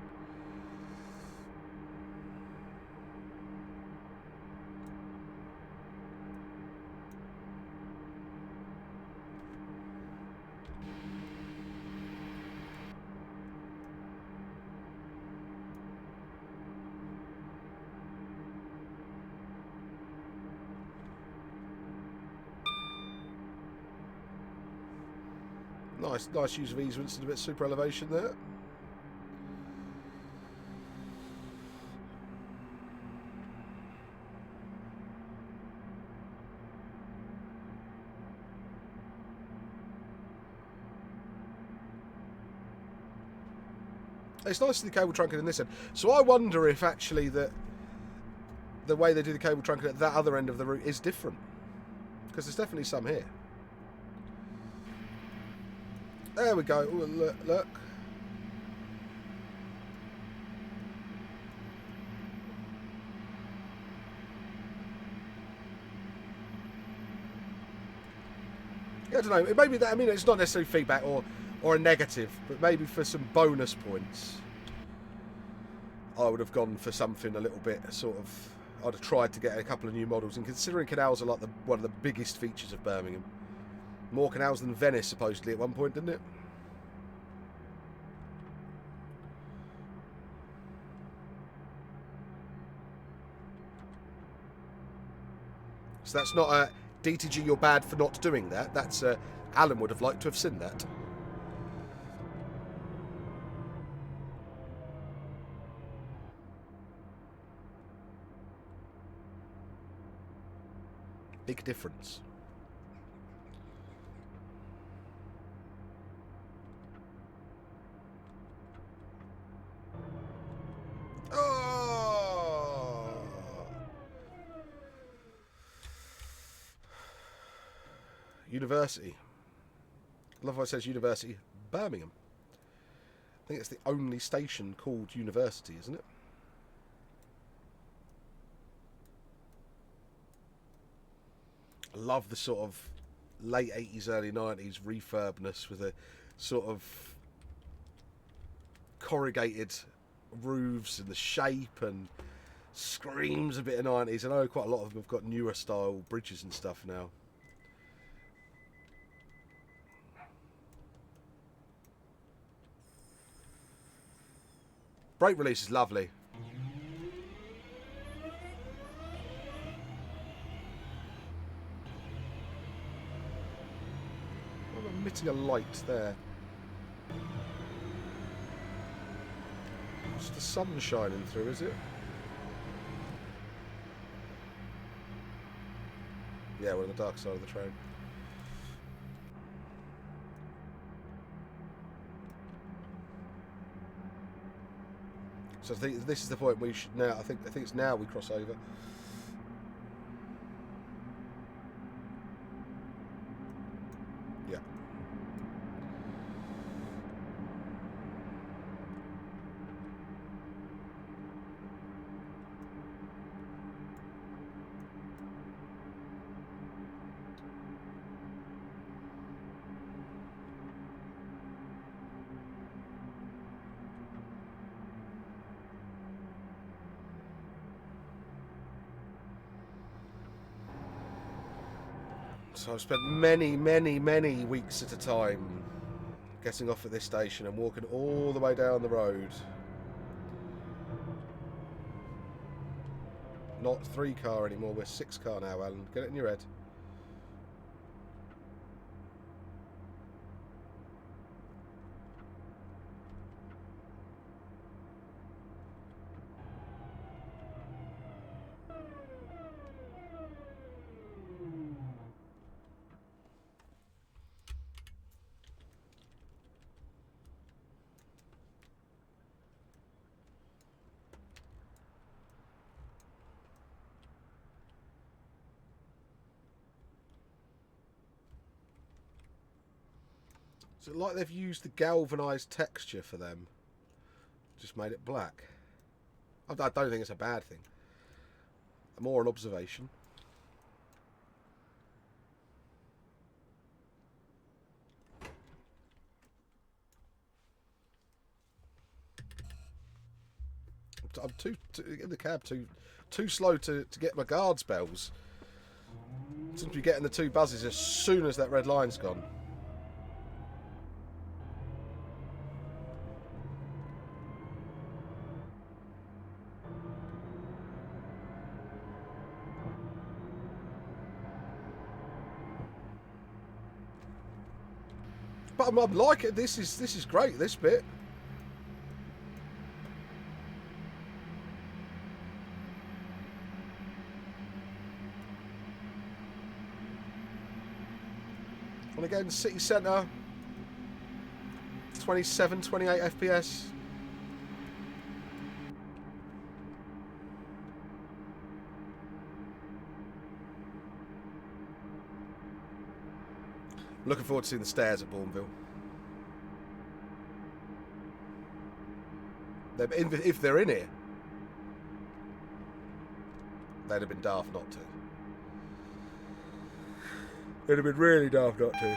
Nice use of easements and a bit of super elevation there. It's nice to see the cable trunking in this end. So I wonder if actually the way they do the cable trunking at that other end of the route is different. Because there's definitely some here. There we go. Ooh, look. I don't know. Maybe that. I mean, it's not necessarily feedback or a negative, but maybe for some bonus points, I would have gone for something a little bit sort of. I'd have tried to get a couple of new models, and considering canals are like one of the biggest features of Birmingham. More canals than Venice, supposedly, at one point, didn't it? So that's not a DTG, you're bad for not doing that. That's Alan would have liked to have seen that. Big difference. University. I love how it says University Birmingham. I think it's the only station called University, isn't it? I love the sort of late 80s, early 90s refurbness with a sort of corrugated roofs and the shape, and screams a bit of 90s. I know quite a lot of them have got newer style bridges and stuff now. Brake release is lovely. I'm emitting a light there. It's the sun shining through, is it? Yeah, we're on the dark side of the train. So I think this is the point we should now. I think it's now we cross over. Yeah. So I've spent many weeks at a time getting off at this station and walking all the way down the road. Not 3-car anymore, we're 6-car now, Alan. Get it in your head. Is it like they've used the galvanised texture for them? Just made it black? I don't think it's a bad thing. More an observation. I'm too in the cab too slow to get my guards bells. Seems to be getting the 2 buzzes as soon as that red line's gone. But I'm liking it. This is great. This bit. And again, city centre. 27, 28 FPS. Looking forward to seeing the stairs at Bournville. If they're in here, they'd have been daft not to. They'd have been really daft not to.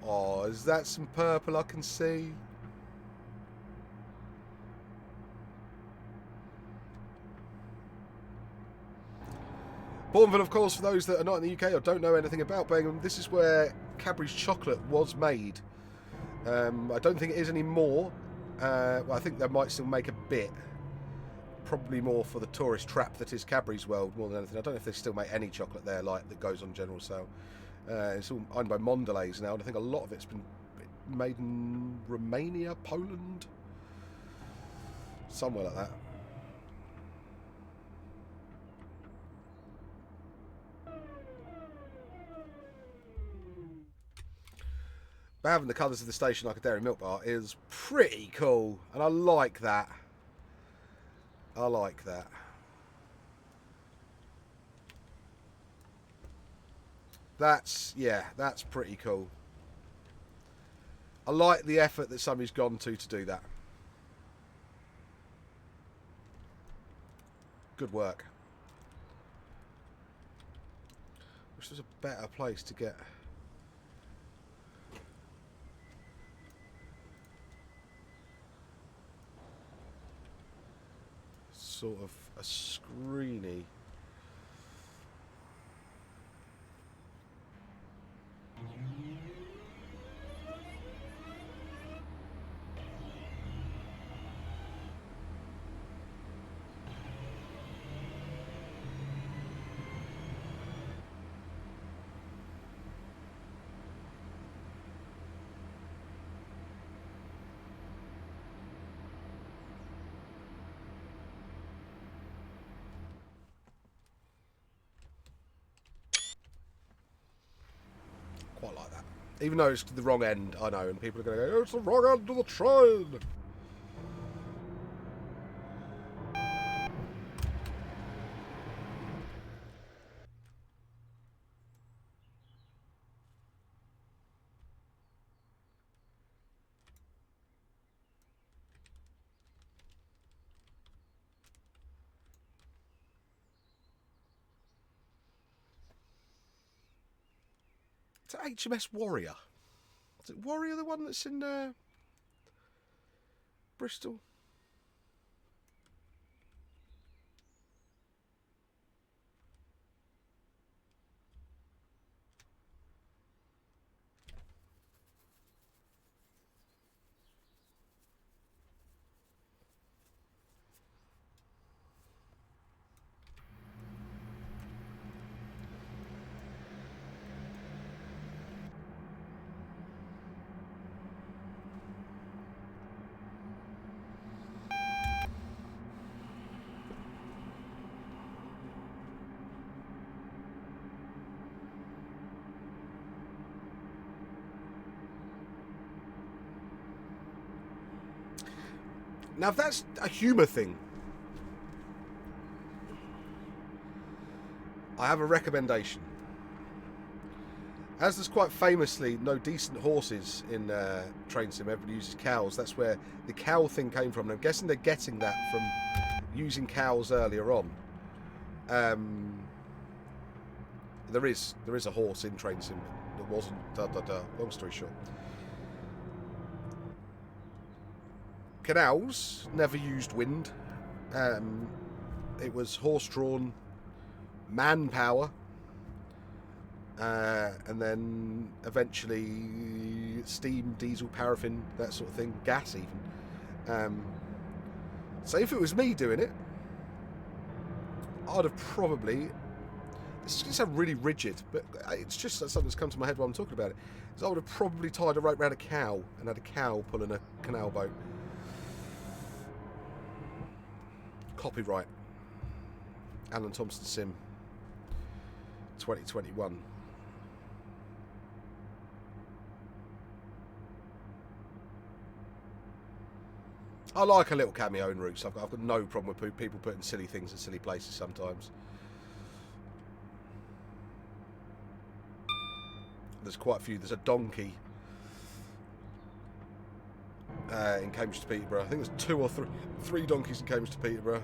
Oh, is that some purple I can see? Bournville, of course, for those that are not in the UK or don't know anything about Birmingham, this is where Cadbury's chocolate was made. I don't think it is anymore. Well, I think they might still make a bit. Probably more for the tourist trap that is Cadbury's World more than anything. I don't know if they still make any chocolate there like that goes on general sale. It's all owned by Mondelez now, and I think a lot of it's been made in Romania, Poland, somewhere like that. But having the colours of the station like a dairy milk bar is pretty cool, and I like that. I like that. That's, yeah, that's pretty cool. I like the effort that somebody's gone to do that. Good work. Wish there was a better place to get... sort of a screeny... Quite like that. Even though it's the wrong end, I know, and people are going to go, oh, it's the wrong end of the train. It's HMS Warrior. Is it Warrior the one that's in Bristol? Now, if that's a humour thing, I have a recommendation. As there's quite famously no decent horses in Train Sim, everybody uses cows. That's where the cow thing came from. And I'm guessing they're getting that from using cows earlier on. There is a horse in Train Sim. There wasn't. Long story short. Canals never used wind. It was horse-drawn manpower, and then eventually steam, diesel, paraffin, that sort of thing, gas even. So if it was me doing it, I'd have probably... This is going to sound really rigid, but it's just something that's come to my head while I'm talking about it. So I would have probably tied a rope around a cow and had a cow pulling a canal boat. Copyright Alan Thomson Sim 2021. I like a little cameo in routes. I've got no problem with people putting silly things in silly places sometimes. There's quite a few. There's a donkey in Cambridge to Peterborough. I think there's 2 or 3 donkeys in Cambridge to Peterborough.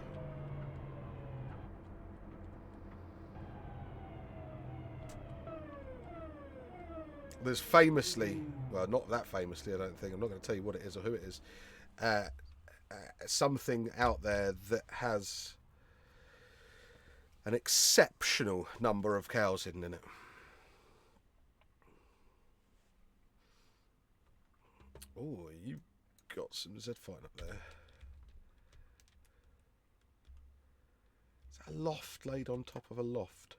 There's famously, well, not that famously, I don't think. I'm not going to tell you what it is or who it is. Something out there that has an exceptional number of cows hidden in it. Oh, you've got some Z fighting up there. Is that a loft laid on top of a loft?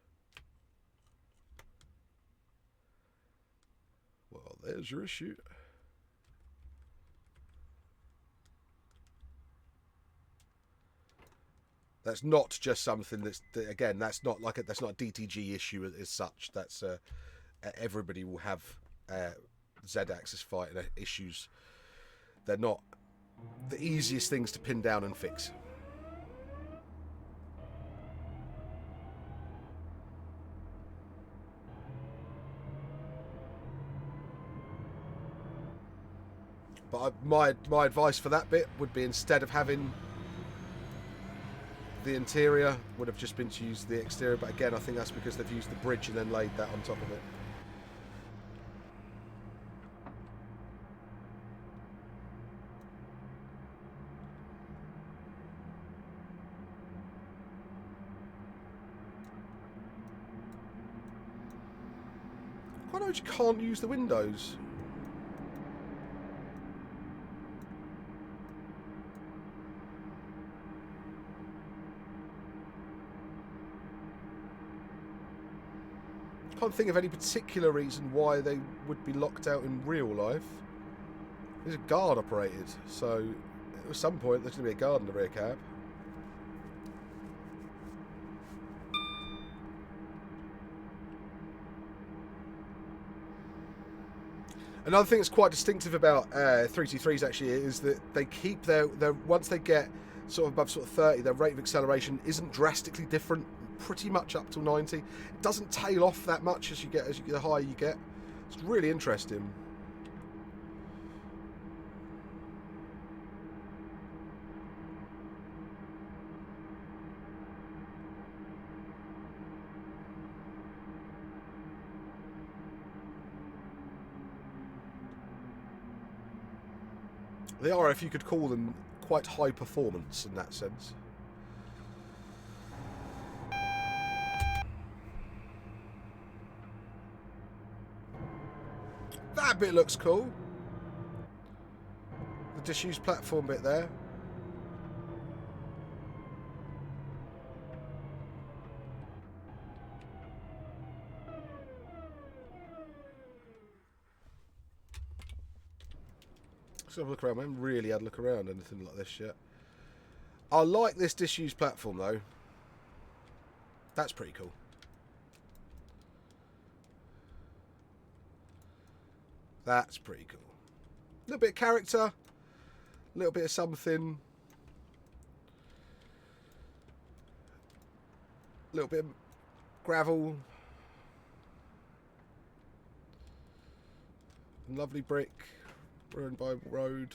Well, there's your issue. That's not just something that's, again, that's not like that's not a DTG issue as such. That's everybody will have Z-axis fighting issues. They're not the easiest things to pin down and fix. But my advice for that bit would be, instead of having the interior, would have just been to use the exterior. But again, I think that's because they've used the bridge and then laid that on top of it. I know you can't use the windows. Can't think of any particular reason why they would be locked out in real life. These are guard operated, so at some point there's going to be a guard in the rear cab. Another thing that's quite distinctive about 323s actually is that they keep their once they get sort of above sort of 30, their rate of acceleration isn't drastically different, pretty much up to 90. It doesn't tail off that much as you get the higher you get. It's really interesting. They are, if you could call them, quite high performance in that sense. That bit looks cool. The disused platform bit there. Let's have a look around. I haven't really had a look around anything like this yet. I like this disused platform though. That's pretty cool. That's pretty cool. A little bit of character, a little bit of something, a little bit of gravel, lovely brick, ruined by road.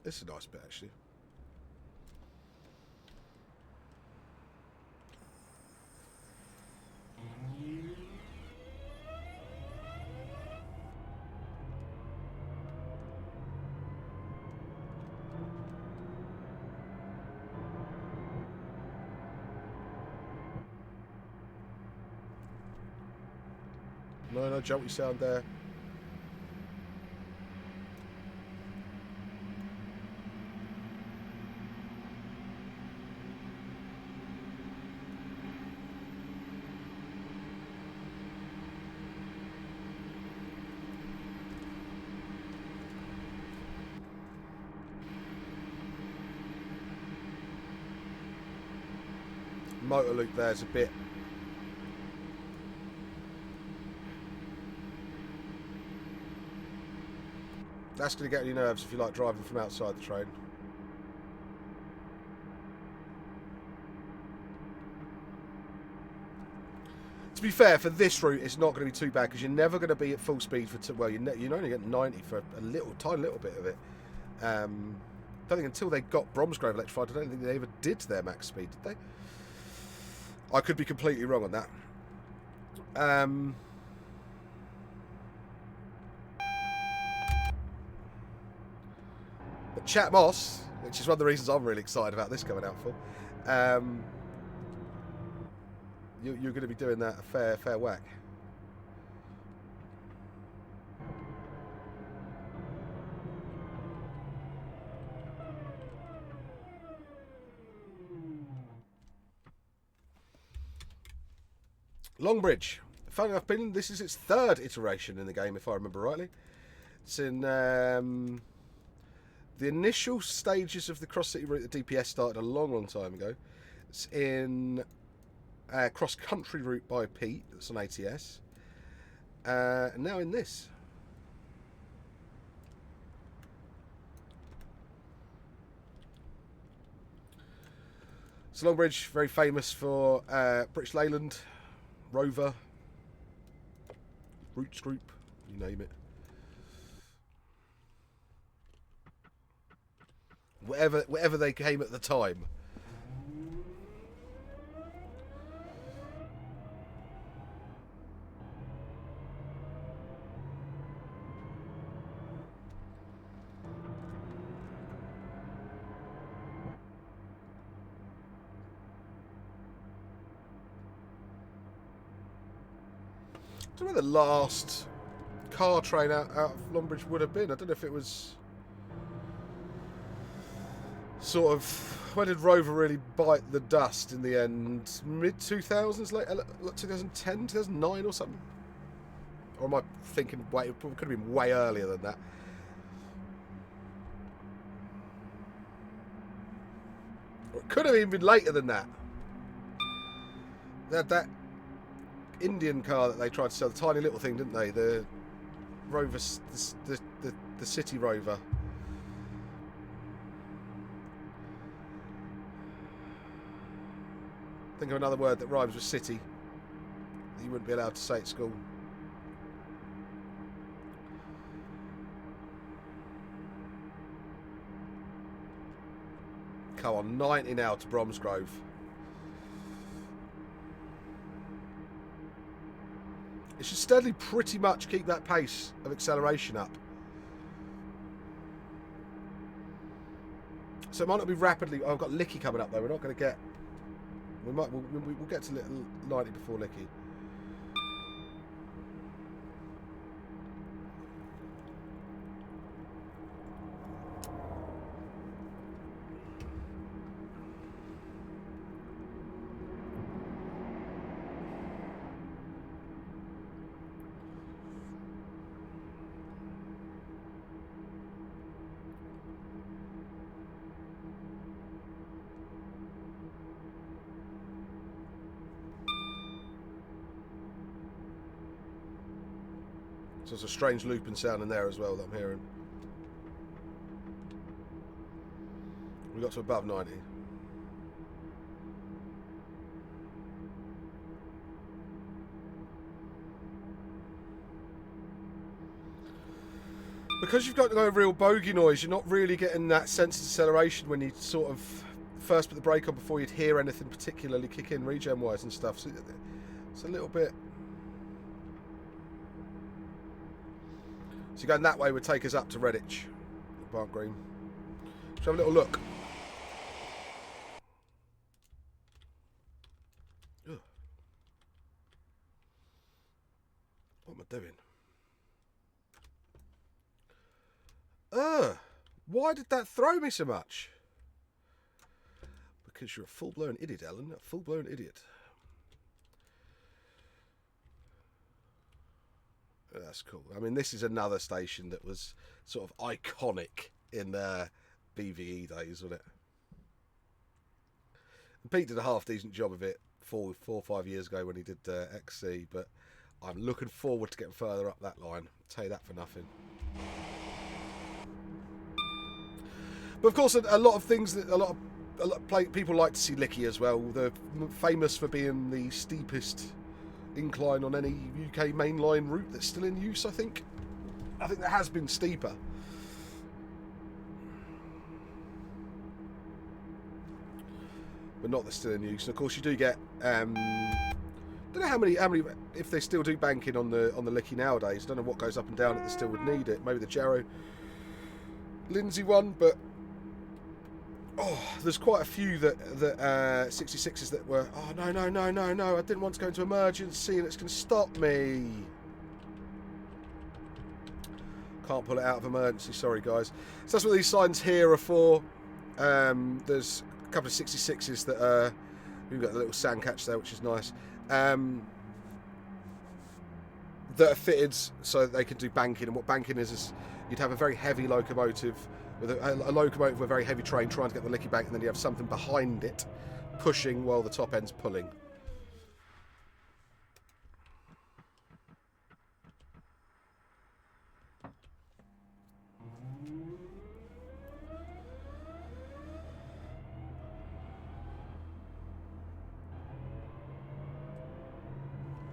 It's a nice bit actually. No jumpy sound there. Motor loop there's a bit. That's going to get on your nerves if you like driving from outside the train. To be fair, for this route, it's not going to be too bad because you're never going to be at full speed for well, you only get 90 for a tiny little bit of it. I don't think until they got Bromsgrove electrified, I don't think they ever did their max speed, did they? I could be completely wrong on that. But Chat Moss, which is one of the reasons I'm really excited about this coming out for, you're going to be doing that a fair whack. Longbridge. Funny enough, this is its third iteration in the game, if I remember rightly. It's in the initial stages of the cross-city route. The DPS started a long time ago. It's in cross-country route by Pete. That's on ATS. And now in this. So Longbridge, very famous for British Leyland, Rover, Roots Group, you name it. whatever they came at the time. I don't know where the last car train out of Longbridge would have been. I don't know if it was sort of, when did Rover really bite the dust in the end? Mid 2000s, like 2010, 2009 or something? Or am I thinking it could have been way earlier than that? Or it could have even been later than that. They had that Indian car that they tried to sell, the tiny little thing, didn't they? The Rover, the City Rover. Think of another word that rhymes with city that you wouldn't be allowed to say at school. Come on, 90 now to Bromsgrove. It should steadily pretty much keep that pace of acceleration up. So it might not be rapidly. Oh, I've got Lickey coming up though. We're not going to get. We'll get to little 90 before Lickey. So there's a strange looping sound in there as well that I'm hearing. We got to above 90. Because you've got no real bogey noise, you're not really getting that sense of acceleration when you sort of first put the brake on before you'd hear anything particularly kick in regen wise and stuff. So it's a little bit. So going that way would take us up to Redditch, Park Green. Let's have a little look. Ugh. What am I doing? Why did that throw me so much? Because you're a full-blown idiot, Ellen. A full-blown idiot. That's cool. I mean, this is another station that was sort of iconic in BVE days, wasn't it? And Pete did a half-decent job of it 4 or 5 years ago when he did XC, but I'm looking forward to getting further up that line. I'll tell you that for nothing. But of course, a lot of things that a lot of people like to see Lickey as well. They're famous for being the steepest incline on any UK mainline route that's still in use, I think. I think that has been steeper. But not that's still in use. And of course you do get don't know how many if they still do banking on the Lickey nowadays. I don't know what goes up and down if they still would need it. Maybe the Jarrow Lindsay one, but there's quite a few that 66s that were, no, I didn't want to go into emergency and it's going to stop me. Can't pull it out of emergency, sorry guys. So that's what these signs here are for. There's a couple of 66s that we've got the little sand catch there, which is nice. That are fitted so that they can do banking, and what banking is you'd have a very heavy locomotive with a locomotive with a very heavy train trying to get the Lickey bank, and then you have something behind it pushing while the top end's pulling.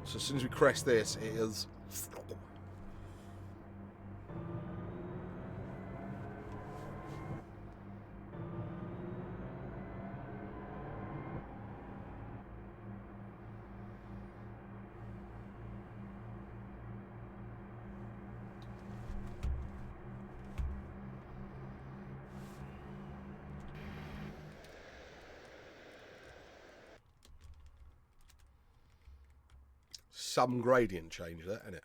So as soon as we crest this, it is. some gradient change there, isn't it?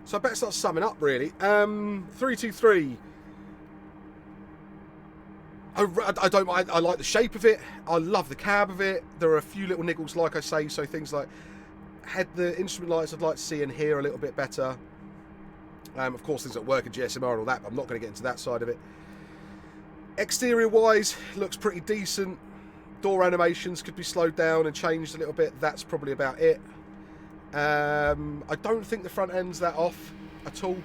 So I better start summing up, really. 323. I don't mind. I like the shape of it. I love the cab of it. There are a few little niggles, like I say. So things like the instrument lights I'd like to see and hear a little bit better. Of course, things like work and GSMR and all that, but I'm not going to get into that side of it. Exterior-wise, looks pretty decent. Door animations could be slowed down and changed a little bit. That's probably about it. I don't think the front end's that off at all.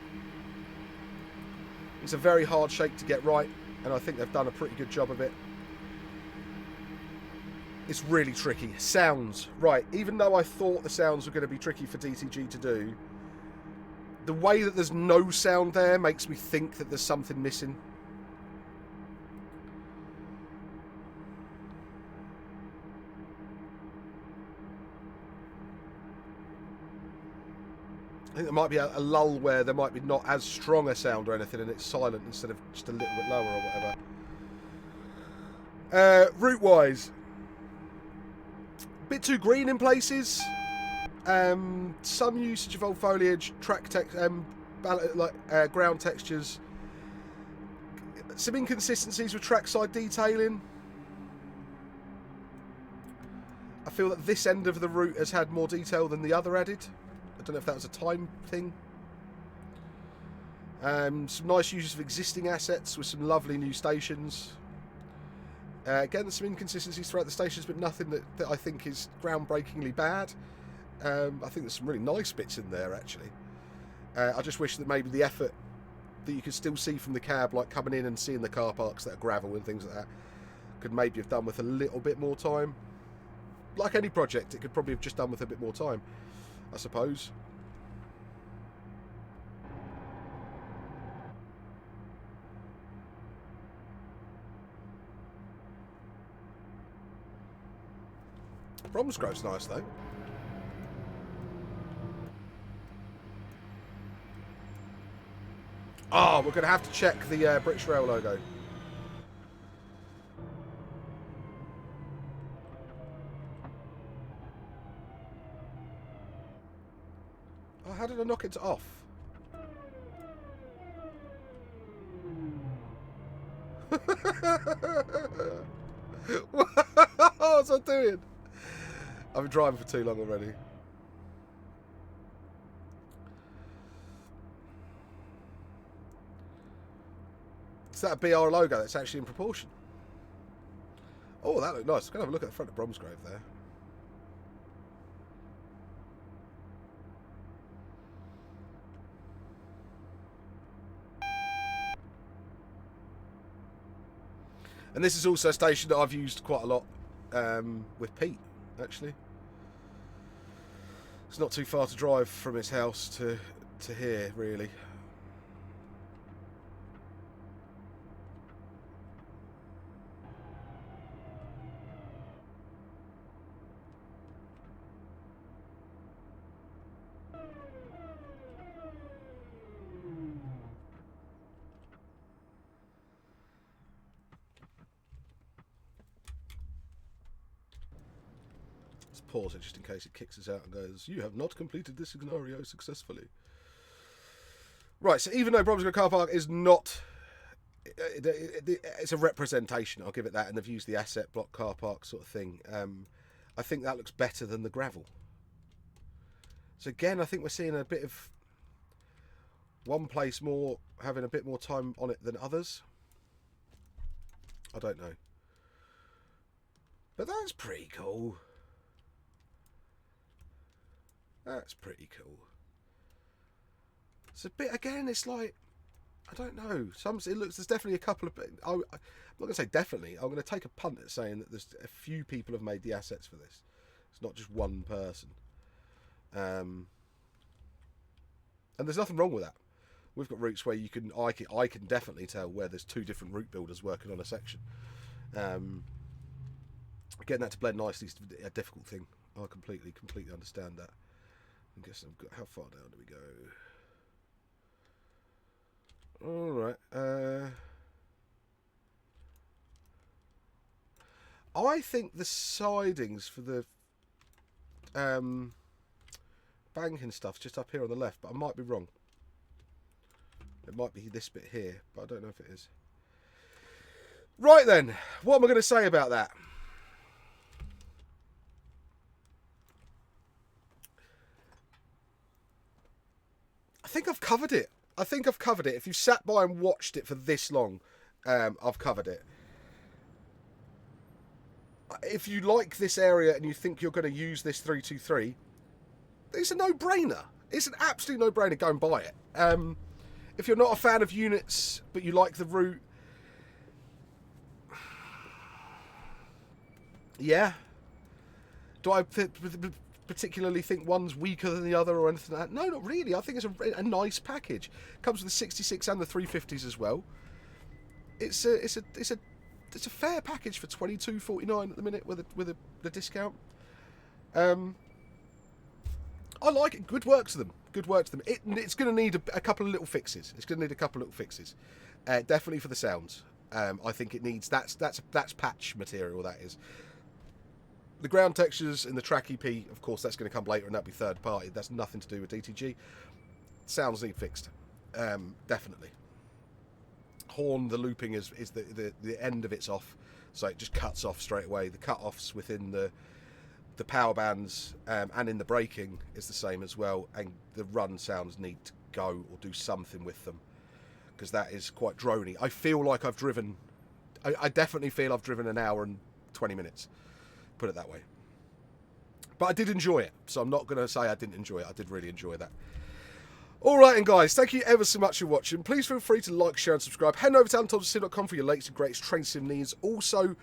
It's a very hard shape to get right, and I think they've done a pretty good job of it. It's really tricky. Sounds, right, even though I thought the sounds were going to be tricky for DTG to do, the way that there's no sound there makes me think that there's something missing. I think there might be a lull where there might be not as strong a sound or anything, and it's silent instead of just a little bit lower or whatever. Route-wise, a bit too green in places. Some usage of old foliage, ground textures. Some inconsistencies with trackside detailing. I feel that this end of the route has had more detail than the other added. I don't know if that was a time thing. Some nice uses of existing assets with some lovely new stations. Again, there's some inconsistencies throughout the stations, but nothing that I think is groundbreakingly bad. I think there's some really nice bits in there, actually. I just wish that maybe the effort that you could still see from the cab, like coming in and seeing the car parks that are gravel and things like that, could maybe have done with a little bit more time. Like any project, it could probably have just done with a bit more time, I suppose. Bromsgrove's nice, though. Oh, we're going to have to check the British Rail logo. Oh, how did I knock it off? What was I doing? I've been driving for too long already. Is that a BR logo that's actually in proportion? Oh, that looked nice. I'm going to have a look at the front of Bromsgrove there. And this is also a station that I've used quite a lot with Pete, actually. It's not too far to drive from his house to here, really. Pause it just in case it kicks us out and goes, "You have not completed this scenario successfully." Right, so even though Bromsgrove Car Park is not... it's a representation, I'll give it that, and they've used the asset block car park sort of thing. I think that looks better than the gravel. So again, I think we're seeing a bit of one place more, having a bit more time on it than others. I don't know. But that's pretty cool. That's pretty cool. It's a bit, again, it's like, I don't know. It looks, there's definitely a couple of, I'm not going to say definitely, I'm going to take a punt at saying that there's a few people have made the assets for this. It's not just one person. And there's nothing wrong with that. We've got routes where I can definitely tell where there's 2 different route builders working on a section. Getting that to blend nicely is a difficult thing. I completely understand that. I guess how far down do we go? All right. I think the sidings for the banking stuff's just up here on the left, but I might be wrong. It might be this bit here, but I don't know if it is. Right then, what am I going to say about that? I think I've covered it. If you sat by and watched it for this long, I've covered it. If you like this area and you think you're going to use this 323, it's a no-brainer. It's an absolute no-brainer. Go and buy it. If you're not a fan of units, but you like the route, yeah. Do I particularly think one's weaker than the other or anything like that? No, not really. I think it's a nice package. Comes with the 66 and the 350s as well. It's a fair package for $22.49 at the minute with the discount. I like it. Good work to them. It's going to need a couple of little fixes. Definitely for the sounds. I think it needs that's patch material. That is. The ground textures and the track EP, of course, that's going to come later, and that'll be third party. That's nothing to do with DTG. Sounds need fixed. Definitely. Horn, the looping is the end of it's off, so it just cuts off straight away. The cut-offs within the power bands and in the braking is the same as well, and the run sounds need to go or do something with them, because that is quite drony. I feel like I've driven, I definitely feel I've driven an hour and 20 minutes, put it that way. But I did enjoy it, so I'm not going to say I didn't enjoy it. I did really enjoy that. Alright, and guys, thank you ever so much for watching. Please feel free to like, share and subscribe. Head over to AlanThompsonSim.com for your latest and greatest train sim needs. Also,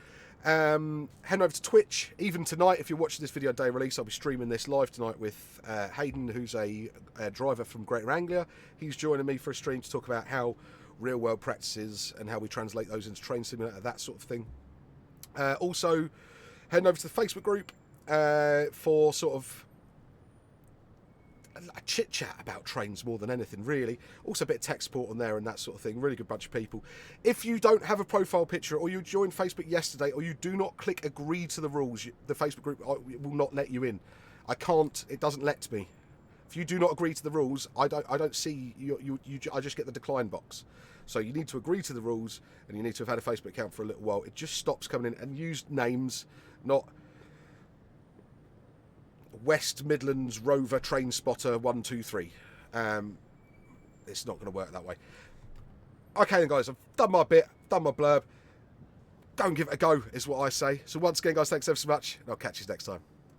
head over to Twitch. Even tonight, if you're watching this video day release, I'll be streaming this live tonight with Hayden, who's a driver from Greater Anglia. He's joining me for a stream to talk about how real world practices and how we translate those into train simulator, that sort of thing. Also, heading over to the Facebook group for sort of a chit chat about trains more than anything, really. Also a bit of tech support on there and that sort of thing. Really good bunch of people. If you don't have a profile picture, or you joined Facebook yesterday, or you do not click agree to the rules, the Facebook group will not let you in. I can't. It doesn't let me. If you do not agree to the rules, I don't see you. I just get the decline box. So you need to agree to the rules, and you need to have had a Facebook account for a little while. It just stops coming in, and use names, not West Midlands Rover Train Spotter 123. It's not going to work that way. Okay then, guys, I've done my bit, done my blurb. Go and give it a go, is what I say. So once again, guys, thanks ever so much, and I'll catch you next time.